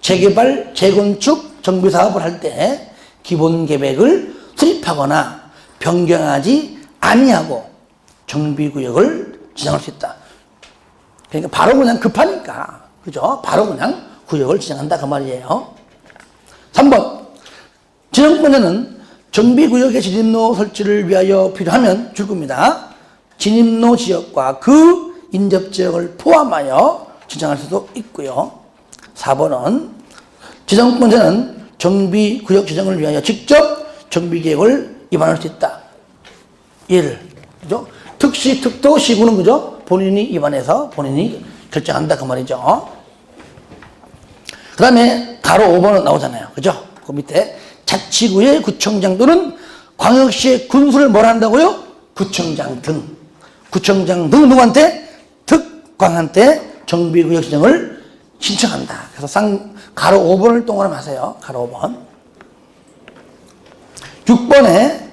재개발, 재건축 정비 사업을 할 때 기본 계획을 수립하거나 변경하지 아니하고 정비구역을 지정할 수 있다. 그러니까 바로 그냥 급하니까, 그죠? 바로 그냥 구역을 지정한다 그 말이에요. 3번. 지정권자는 정비구역의 진입로 설치를 위하여 필요하면 줄 겁니다. 진입로 지역과 그 인접지역을 포함하여 지정할 수도 있고요. 4번은 지정권자는 정비구역 지정을 위하여 직접 정비계획을 입안할 수 있다. 예를, 그죠? 특시, 특도, 시구는 그죠? 본인이 입안해서 본인이 결정한다 그 말이죠. 그 다음에 가로 5번은 나오잖아요. 그죠? 그 밑에 자치구의 구청장 또는 광역시의 군수를 뭘 한다고요? 구청장 등. 구청장 등 누구한테? 특광한테 정비구역 지정을 신청한다. 그래서 가로 5번을 동그라미 하세요. 가로 5번. 6번에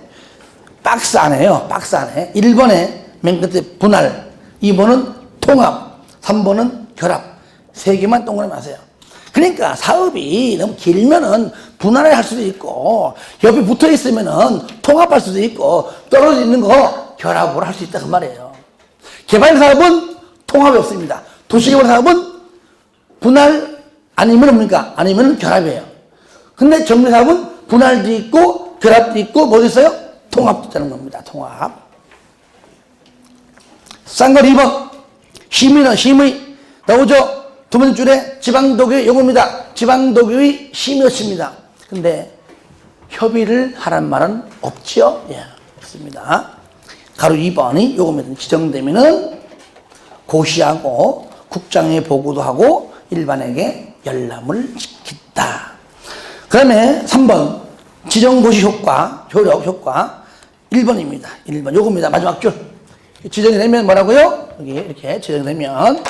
박스 안에요. 박스 안에. 1번에 맨 끝에 분할, 2번은 통합, 3번은 결합. 3개만 동그라미 하세요. 그러니까 사업이 너무 길면은 분할을 할 수도 있고, 옆에 붙어 있으면은 통합할 수도 있고, 떨어져 있는 거 결합을 할 수 있다 그 말이에요. 개발 사업은 통합이 없습니다. 도시개발 사업은 분할 아니면 뭡니까? 아니면 결합이에요. 근데 정비 사업은 분할도 있고 결합도 있고 뭐도 있어요? 통합도 있다는 겁니다. 통합. 싼 거 2번. 심의 나오죠? 두 번째 줄에 지방도교의 요구입니다. 지방도교의 심의였습니다. 근데 협의를 하란 말은 없지요? 예, 없습니다. 가로 2번이 요겁니다. 지정되면은 고시하고 국장에 보고도 하고 일반에게 열람을 시킨다. 그 다음에 3번 지정고시 효과, 효력, 효과 1번입니다. 1번 요겁니다. 마지막 줄. 지정이 되면 뭐라고요? 여기 이렇게 지정되면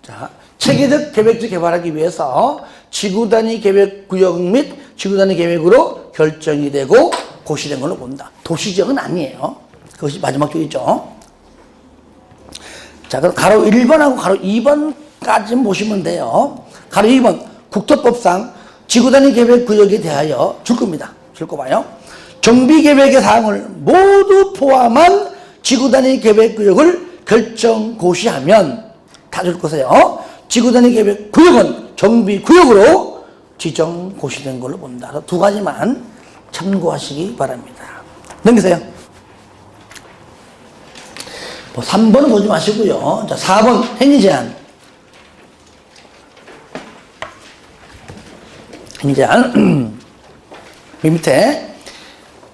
자, 체계적 계획적 개발하기 위해서 지구단위 계획구역 및 지구단위 계획으로 결정이 되고 고시된 걸로 본다. 도시지역은 아니에요. 그것이 마지막 줄이죠. 자, 그럼 가로 1번하고 가로 2번까지 보시면 돼요. 가로 2번 국토법상 지구단위 계획구역에 대하여 줄 겁니다. 줄 거 봐요. 정비계획의 사항을 모두 포함한 지구단위 계획구역을 결정 고시하면 다 줄 거세요. 지구단위 계획구역은 정비구역으로 지정 고시된 걸로 본다. 두 가지만 참고하시기 바랍니다. 넘기세요. 3번은 보지 마시고요. 자, 4번 행위제한. 행위제한. 밑에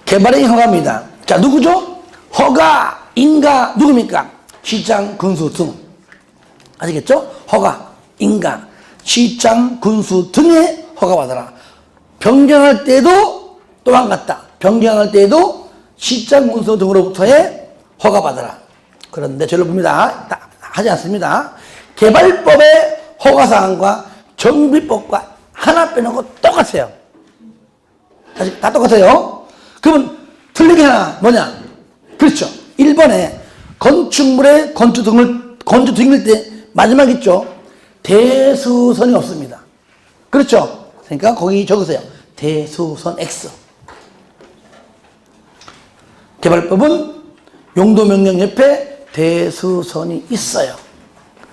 개발행위 허가입니다. 자, 누구죠? 허가, 인가, 누굽니까? 시장, 군수 등. 아시겠죠? 허가, 인가, 시장, 군수 등의 허가받아라. 변경할 때도 또한 같다. 변경할 때도 시장, 군수 등으로부터의 허가받아라. 그런데 저를 봅니다. 하지 않습니다. 개발법의 허가사항과 정비법과 하나 빼놓고 똑같아요. 다 똑같아요. 그러면 틀린 게 하나 뭐냐? 그렇죠. 1번에 건축물의 건조 등일 때 마지막 있죠. 대수선이 없습니다. 그렇죠. 그러니까 거기 적으세요. 대수선 X. 개발법은 용도명령 옆에 대수선이 있어요.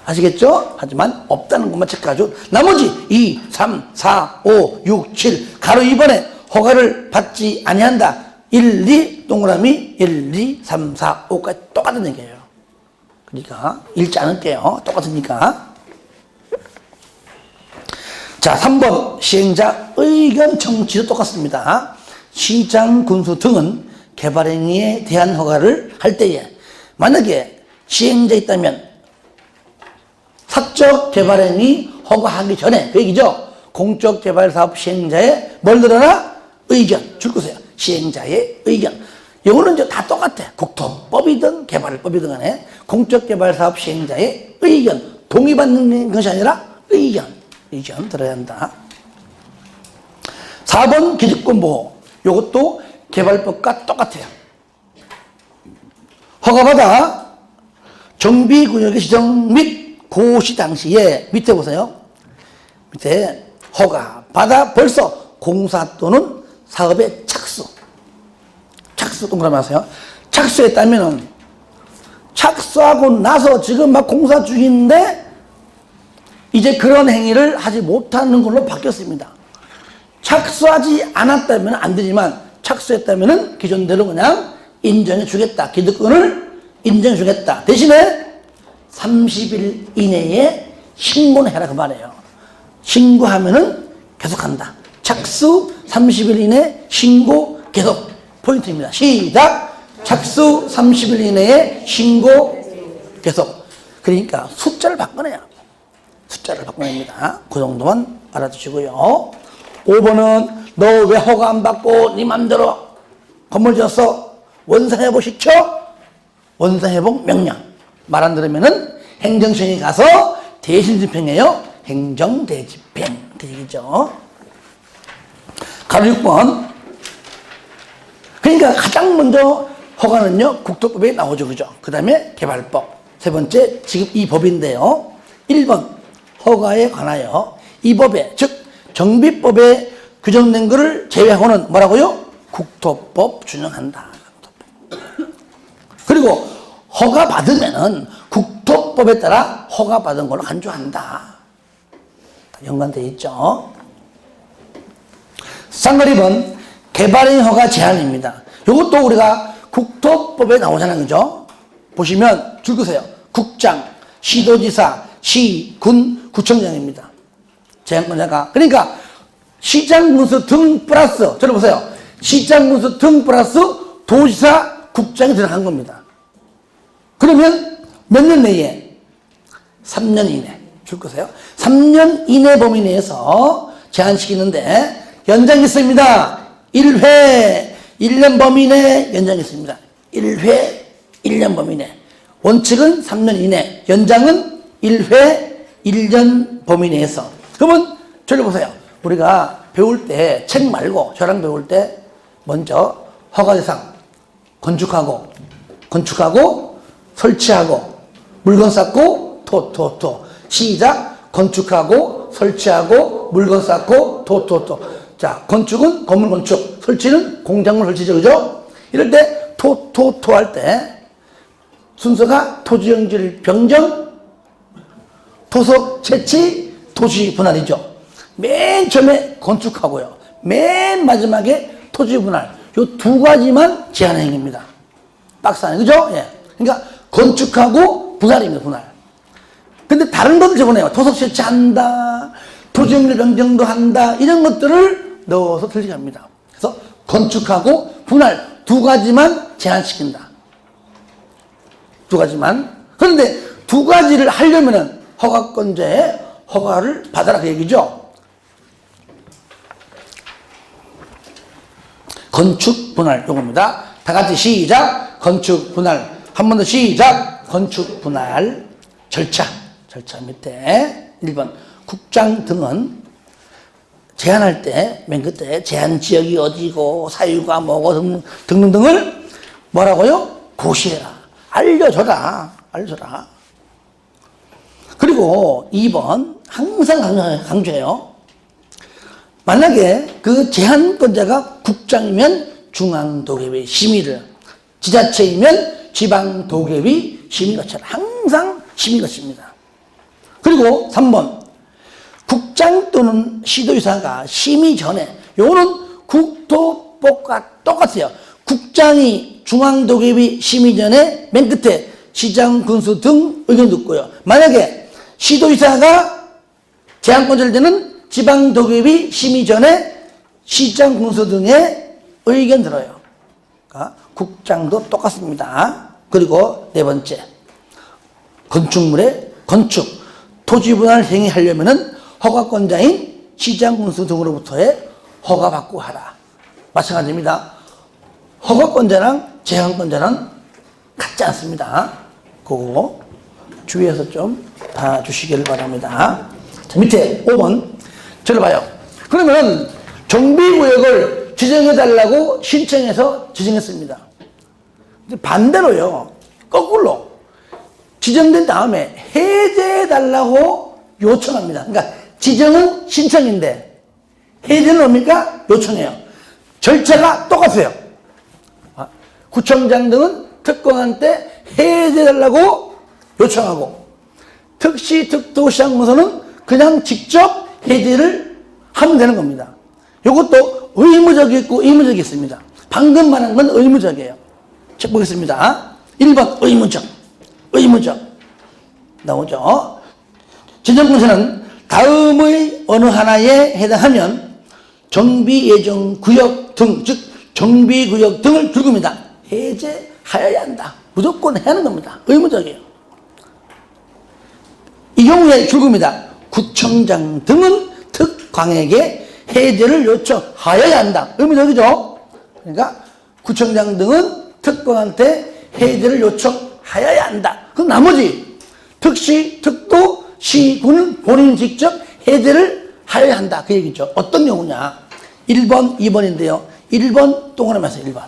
아시겠죠? 하지만 없다는 것만 체크하죠. 나머지 2, 3, 4, 5, 6, 7 가로 2번에 허가를 받지 아니한다. 1, 2 동그라미 1, 2, 3, 4, 5까지 똑같은 얘기예요. 그러니까 읽지 않을게요. 똑같으니까. 자, 3번 시행자 의견 청취도 똑같습니다. 시장, 군수 등은 개발행위에 대한 허가를 할 때에 만약에 시행자 있다면 사적 개발행위 허가하기 전에 그 얘기죠. 공적개발사업 시행자의 뭘 들어라? 의견. 줄 거세요. 시행자의 의견. 이거는 이제 다 똑같아. 국토법이든 개발법이든 간에 공적개발사업 시행자의 의견. 동의받는 것이 아니라 의견. 의견 들어야 한다. 4번 기득권 보호. 이것도 개발법과 똑같아요. 허가받아 정비구역의 지정 및 고시 당시에 밑에 보세요. 밑에 허가받아 벌써 공사 또는 사업의 착수 동그라미 하세요. 착수했다면은 착수하고 나서 지금 막 공사 중인데 이제 그런 행위를 하지 못하는 걸로 바뀌었습니다. 착수하지 않았다면 안 되지만 착수했다면은 기존대로 그냥 인정해 주겠다. 기득권을 인정해 주겠다. 대신에 30일 이내에 신고는 해라 그 말이에요. 신고하면은 계속한다. 착수 30일 이내 신고 계속. 포인트입니다. 시작! 착수 30일 이내에 신고 계속. 그러니까 숫자를 바꿔내요. 숫자를 바꿔냅니다. 그 정도만 알아두시고요. 5번은 너 왜 허가 안 받고 네 맘대로 건물 지었어? 원상회복 시켜? 원상회복 명령. 말 안 들으면은 행정청에 가서 대신 집행해요. 행정대집행. 그 얘기죠. 가로 6번. 그러니까 가장 먼저 허가는요, 국토법에 나오죠. 그죠? 그 다음에 개발법. 세 번째, 지금 이 법인데요. 1번, 허가에 관하여 이 법에, 즉, 정비법에 규정된 것을 제외하고는 뭐라고요? 국토법 준용한다. 그리고 허가 받으면은 국토법에 따라 허가 받은 걸로 간주한다. 연관되어 있죠. 쌍거리 2번 개발행 허가 제한입니다. 이것도 우리가 국토법에 나오잖아요. 그죠? 보시면 줄 거세요. 국장, 시도지사, 시, 군, 구청장입니다. 제한권자가. 그러니까 시장 군수 등 플러스, 저를 보세요. 시장 군수 등 플러스 도지사, 국장이 들어간 겁니다. 그러면 몇 년 내에? 3년 이내. 줄 거세요. 3년 이내 범위 내에서 제한시키는데 연장이 있습니다. 1회 1년 범위 내 연장이 있습니다. 1회 1년 범위 내. 원칙은 3년 이내. 연장은 1회 1년 범위 내에서. 그러면 저를 보세요. 우리가 배울 때 책 말고 저랑 배울 때 먼저 허가대상 건축하고 설치하고 물건 쌓고 토 시작. 건축하고 설치하고 물건 쌓고 토 자, 건축은 건물 건축, 설치는 공작물 설치죠. 그죠? 이럴 때 토 할 때 순서가 토지용지를 변경, 토속 채취, 토지 분할이죠. 맨 처음에 건축하고요. 맨 마지막에 토지 분할. 요 두 가지만 제한 행위입니다. 박스 안에. 그죠? 예. 그러니까 건축하고 분할입니다. 분할. 근데 다른 것들 적어내요. 토속 채취한다, 토지용지 변경도 한다, 이런 것들을 넣어서 틀리게 합니다. 그래서 건축하고 분할 두 가지만 제한시킨다. 두 가지만. 그런데 두 가지를 하려면은 허가권자의 허가를 받아라 그 얘기죠. 건축 분할 요겁니다. 다 같이 시작. 건축 분할. 한 번 더 시작. 건축 분할 절차 밑에 1번 국장 등은 제한할 때 맨 끝에 제한 지역이 어디고 사유가 뭐고 등등을 뭐라고요? 고시해라. 알려줘라. 그리고 2번 항상 강조해요. 만약에 그 제한권자가 국장이면 중앙도계위 심의를, 지자체이면 지방도계위 심의거쳐라. 항상 심의거칩니다. 그리고 3번 국장 또는 시도지사가 심의 전에, 요거는 국토법과 똑같아요. 국장이 중앙도계위 심의 전에 맨 끝에 시장, 군수 등 의견 듣고요. 만약에 시도지사가 제한권자일 때는 지방도계위 심의 전에 시장, 군수 등의 의견 들어요. 그러니까 국장도 똑같습니다. 그리고 네 번째, 건축물의 건축, 토지 분할 행위하려면은 허가권자인 시장군수 등으로부터의 허가받고 하라. 마찬가지입니다. 허가권자랑 제한권자는 같지 않습니다. 그거 주의해서 좀 봐주시기를 바랍니다. 자, 밑에 5번 들어봐요. 그러면 정비구역을 지정해달라고 신청해서 지정했습니다. 반대로요, 거꾸로 지정된 다음에 해제해달라고 요청합니다. 그러니까 지정은 신청인데 해제는 뭡니까? 요청해요. 절차가 똑같아요. 구청장 등은 특권한테 해제해달라고 요청하고, 특시 특도시장문서는 그냥 직접 해제를 하면 되는 겁니다. 이것도 의무적이 있고 의무적이 있습니다. 방금 말한 건 의무적이에요. 책 보겠습니다. 1번 의무적 나오죠. 지정문서는 다음의 어느 하나에 해당하면 정비예정구역 등, 즉 정비구역 등을 줄겁니다. 해제하여야 한다. 무조건 해야 하는 겁니다. 의무적이에요. 이 경우에 줄겁니다. 구청장 등은 특광에게 해제를 요청하여야 한다. 의무적이죠. 그러니까 구청장 등은 특광한테 해제를 요청하여야 한다. 그럼 나머지 특시, 특도, 시군은 본인 직접 해제를 하여야 한다. 그 얘기죠. 어떤 경우냐. 1번, 2번인데요. 1번 동그라미에서 1번.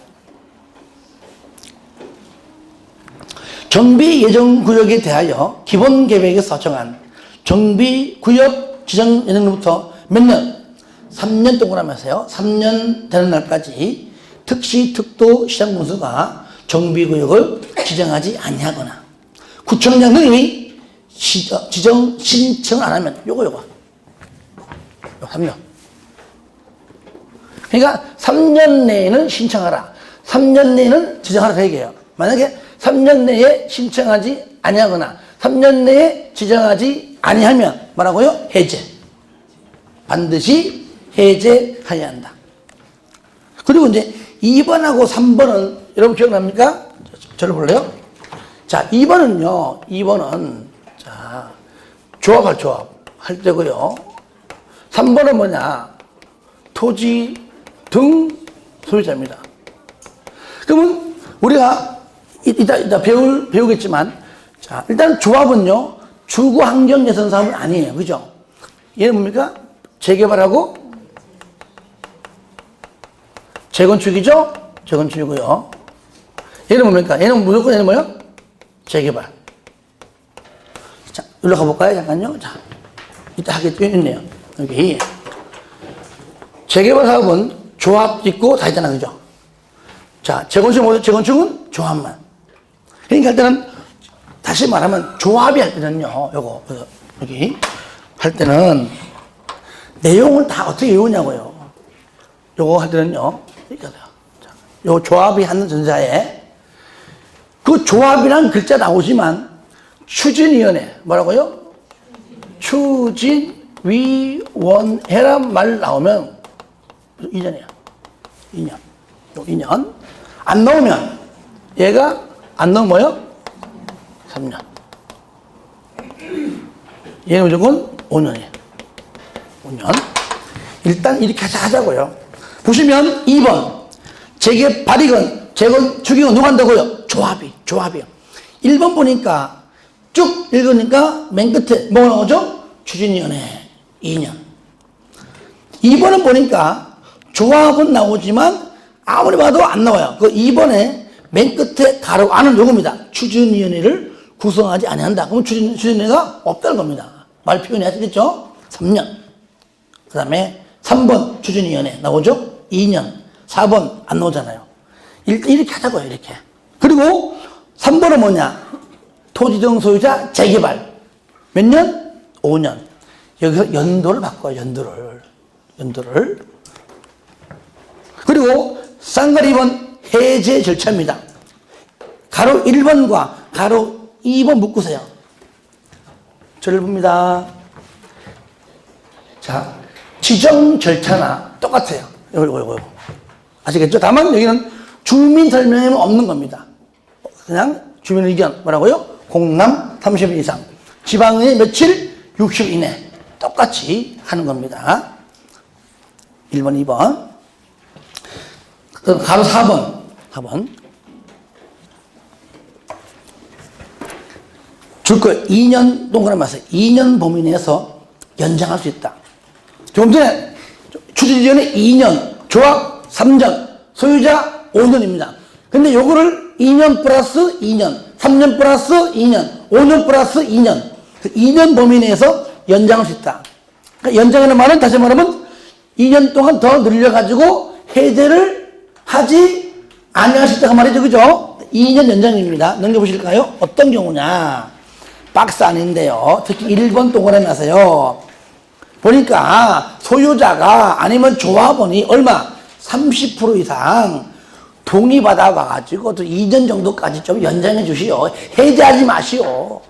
정비예정구역에 대하여 기본계획에서 정한 정비구역 지정 예정일부터 몇 년? 3년 동그라미에서요. 3년 되는 날까지 특시, 특도, 시장군수가 정비구역을 지정하지 아니하거나 구청장 등이 지정 신청을 안 하면 요거 3년. 그러니까 3년 내에는 신청하라. 3년 내에는 지정하라. 그 얘기예요. 만약에 3년 내에 신청하지 아니하거나 3년 내에 지정하지 아니하면 뭐라고요? 해제. 반드시 해제해야 한다. 그리고 이제 2번하고 3번은 여러분 기억납니까? 저를 볼래요? 자, 2번은요. 2번은 자, 조합할 때고요. 3번은 뭐냐? 토지 등 소유자입니다. 그러면 우리가 이따 배우겠지만, 자, 일단 조합은요, 주거환경예산 사업은 아니에요. 그죠? 얘는 뭡니까? 재개발하고 재건축이죠? 재건축이고요. 얘는 뭡니까? 얘는 무조건 얘는 뭐예요? 재개발. 자, 여기로 가볼까요? 잠깐요. 자, 이따 하겠죠? 있네요. 여기. 재개발 사업은 조합 있고 다 있잖아. 그죠? 자, 재건축은 조합만. 그러니까 할 때는, 다시 말하면 조합이 할 때는요, 여기 할 때는 내용을 다 어떻게 외우냐고요. 요거 할 때는요, 요 조합이 하는 전자에 그 조합이란 글자 나오지만 추진위원회, 뭐라고요? 추진위원회란 말 나오면 2년이야. 2년. 안 나오면, 얘가 안 나오면 뭐요? 3년. 얘는 무조건 5년이에요. 5년. 일단 이렇게 하자고요. 보시면 2번. 재개발이건 재건축이건 누가 한다고요? 조합이요. 1번 보니까 쭉 읽으니까 맨 끝에 뭐가 나오죠? 추진위원회 2년. 2번은 보니까 조합은 나오지만 아무리 봐도 안 나와요. 그 2번에 맨 끝에 가로 안은 요겁니다. 추진위원회를 구성하지 아니한다. 그럼 추진위원회가 없다는 겁니다. 말 표현이 하시겠죠? 3년. 그 다음에 3번 추진위원회 나오죠? 2년. 4번 안 나오잖아요. 이렇게 하자고요. 이렇게. 그리고 3번은 뭐냐? 토지등 소유자 재개발. 몇 년? 5년. 여기서 연도를 바꿔요. 연도를. 그리고 쌍가리 2번 해제 절차입니다. 가로 1번과 가로 2번 묶으세요. 저를 봅니다. 자, 지정 절차나 똑같아요. 이거. 아시겠죠? 다만 여기는 주민 설명에는 없는 겁니다. 그냥 주민 의견, 뭐라고요? 공남 30일 이상. 지방의 며칠? 60일 이내. 똑같이 하는 겁니다. 1번, 2번. 가로 4번. 줄 거예요. 2년 동그라미 맞아요. 2년 범위 내에서 연장할 수 있다. 조금 전에 추진위원회 2년, 조합 3년, 소유자 5년입니다. 근데 요거를 2년 플러스 2년, 3년 플러스 2년, 5년 플러스 2년, 2년 범위 내에서 연장할 수 있다. 그러니까 연장하는 말은 다시 말하면 2년 동안 더 늘려가지고 해제를 하지 아니할 수 있다고 말이죠. 그죠? 2년 연장입니다. 넘겨보실까요? 어떤 경우냐? 박스 아닌데요. 특히 1번 동그라미 하세요. 보니까 소유자가 아니면 조합원이 얼마? 30% 이상 동의받아 와가지고 또 2년 정도까지 좀 연장해 주시오. 해제하지 마시오.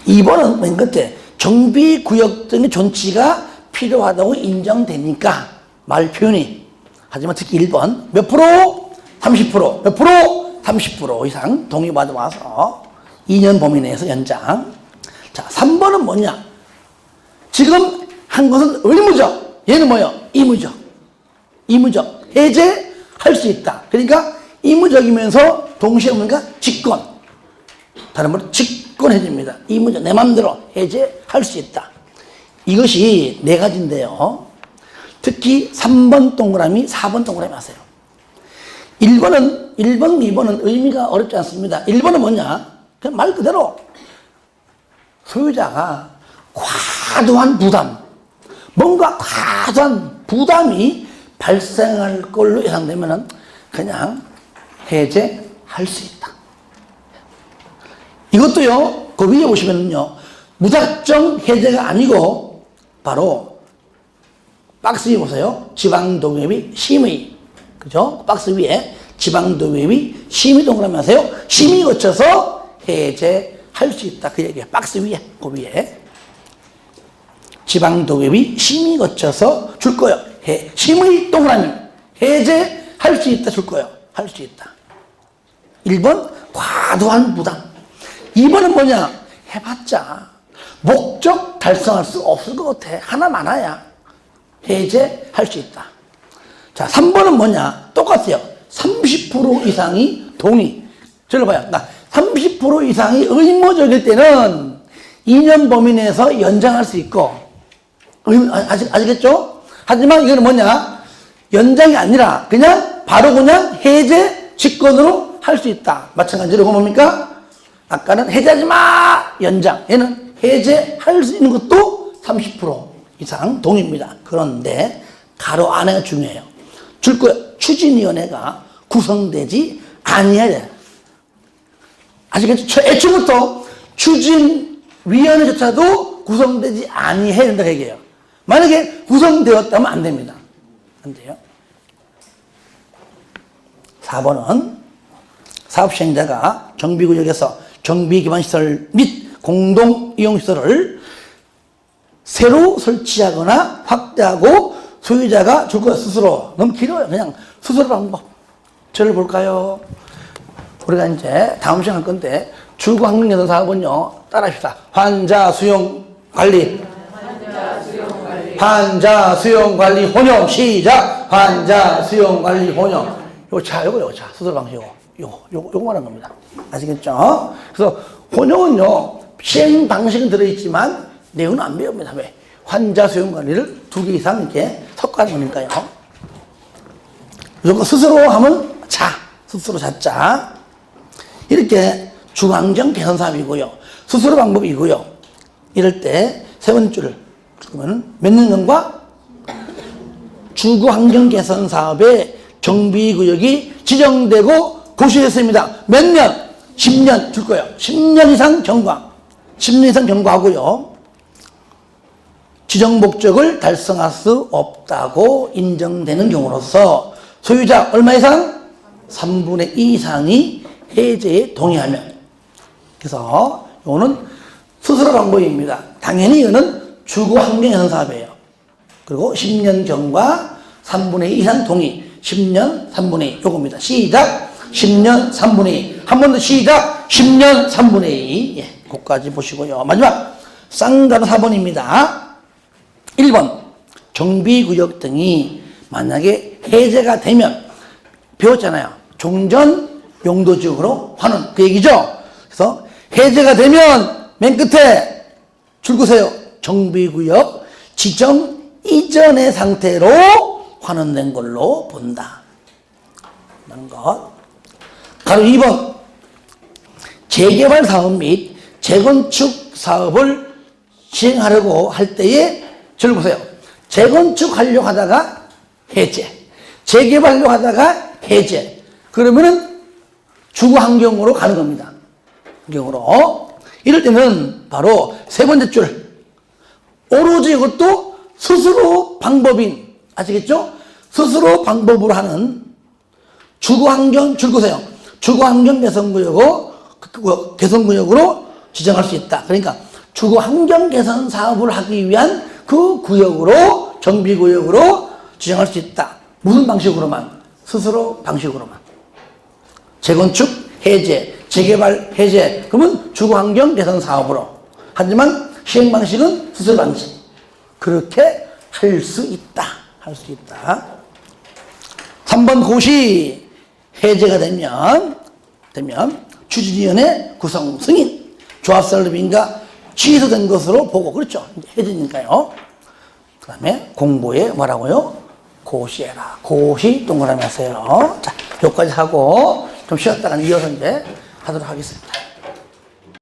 2번은 맨 끝에 정비구역 등의 존치가 필요하다고 인정되니까 말 표현이. 하지만 특히 1번 몇 프로? 30%. 몇 프로? 30% 이상 동의받아 와서 2년 범위 내에서 연장. 자, 3번은 뭐냐? 지금 한 것은 의무적. 얘는 뭐예요? 이무적. 이무적. 해제할 수 있다. 그러니까 이무적이면서 동시에 뭔가 직권. 다른 말로 직권해줍니다. 이무적. 내 마음대로 해제할 수 있다. 이것이 네 가지인데요. 특히 3번 동그라미, 4번 동그라미 하세요. 1번, 2번은 의미가 어렵지 않습니다. 1번은 뭐냐? 그냥 말 그대로 소유자가 과도한 부담, 뭔가 과도한 부담이 발생할 걸로 예상되면 그냥 해제할 수 있다. 이것도요, 그 위에 보시면요, 무작정 해제가 아니고 바로 박스 위에 보세요. 지방동의회 심의. 그죠? 박스 위에 지방동의회 심의 동그라미 하세요. 심의 거쳐서 해제할 수 있다. 그 얘기예요. 박스 위에, 그 위에. 지방동의회 심의 거쳐서 줄 거예요. 심의 동그라미. 해제할 수 있다. 줄 거예요. 할 수 있다. 1번, 과도한 부담. 2번은 뭐냐? 해봤자 목적 달성할 수 없을 것 같아. 하나 많아야 해제할 수 있다. 자, 3번은 뭐냐? 똑같아요. 30% 이상이 동의. 저를 봐요. 30% 이상이 의무적일 때는 2년 범위 내에서 연장할 수 있고, 아시겠죠? 하지만 이거는 뭐냐? 연장이 아니라 그냥 바로 그냥 해제 직권으로 할 수 있다. 마찬가지로 뭡니까? 아까는 해제하지 마! 연장. 얘는 해제할 수 있는 것도 30% 이상 동의입니다. 그런데 가로 안에가 중요해요. 줄 거예요. 추진위원회가 구성되지 아니해야 돼. 아시겠죠? 애초부터 추진위원회조차도 구성되지 아니해야 된다고 얘기해요. 만약에 구성되었다면 안 됩니다. 안 돼요. 4번은 사업시행자가 정비구역에서 정비기반시설 및 공동이용시설을 새로 설치하거나 확대하고 소유자가 줄 거예요. 스스로. 너무 길어요. 그냥 스스로 방법. 저를 볼까요? 우리가 이제 다음 시간 할 건데 주거환경개선 사업은요. 따라합시다. 환자 수용 관리. 환자 수용 관리 혼용. 시작. 환자 수용 관리 혼용. 요거 차. 스스로 방식 요거 말하는 겁니다. 아시겠죠? 그래서 혼용은요. 시행 방식은 들어있지만 내용은 안 배웁니다. 왜? 환자 수용 관리를 2개 이상 이렇게 섞어가는 거니까요. 무조건 스스로 하면 스스로 자자. 이렇게 주거환경 개선 사업이고요. 스스로 방법이고요. 이럴 때 세 번째 줄을 그러면 몇 년간과 주거환경 개선 사업의 정비구역이 지정되고 고시됐습니다. 몇 년? 10년 줄 거예요. 10년 이상 경과. 10년 이상 경과하고요. 지정 목적을 달성할 수 없다고 인정되는 경우로서 소유자 얼마 이상? 3분의 2 이상이 해제에 동의하면. 그래서 이거는 스스로 방법입니다. 당연히 이거는 주거환경개선 사업이에요. 그리고 10년 경과 3분의 2 이상 동의. 10년 3분의 2 요겁니다. 시작. 10년 3분의 2. 한 번 더 시작. 10년 3분의 2. 예. 그까지 보시고요. 마지막 쌍답 4번입니다. 1번 정비구역 등이 만약에 해제가 되면 배웠잖아요. 종전 용도지역으로 환원 그 얘기죠. 그래서 해제가 되면 맨 끝에 줄 그으세요. 정비구역 지정 이전의 상태로 환원된 걸로 본다. 라는 것. 가로 2번 재개발 사업 및 재건축 사업을 시행하려고 할 때에 줄 보세요. 재건축하려고 하다가 해제, 재개발하려고 하다가 해제. 그러면은 주거환경으로 가는 겁니다. 환경으로. 이럴 때는 바로 세 번째 줄. 오로지 이것도 스스로 방법인, 아시겠죠? 스스로 방법으로 하는 주거환경 줄 보세요. 주거환경 개선구역으로 지정할 수 있다. 그러니까 주거환경 개선 사업을 하기 위한 그 구역으로 정비구역으로 지정할 수 있다. 무슨 방식으로만? 스스로 방식으로만. 재건축 해제, 재개발 해제. 그러면 주거환경 개선 사업으로. 하지만 시행 방식은 스스로 방식. 그렇게 할 수 있다. 할 수 있다. 3번 고시 해제가 되면 추진위원회 구성 승인, 조합설립인가 취소된 것으로 보고, 그렇죠? 해제니까요. 그 다음에 공부에 뭐라고요? 고시해라. 고시 동그라미 하세요. 자, 여기까지 하고 좀 쉬었다가 이어서 이제 하도록 하겠습니다.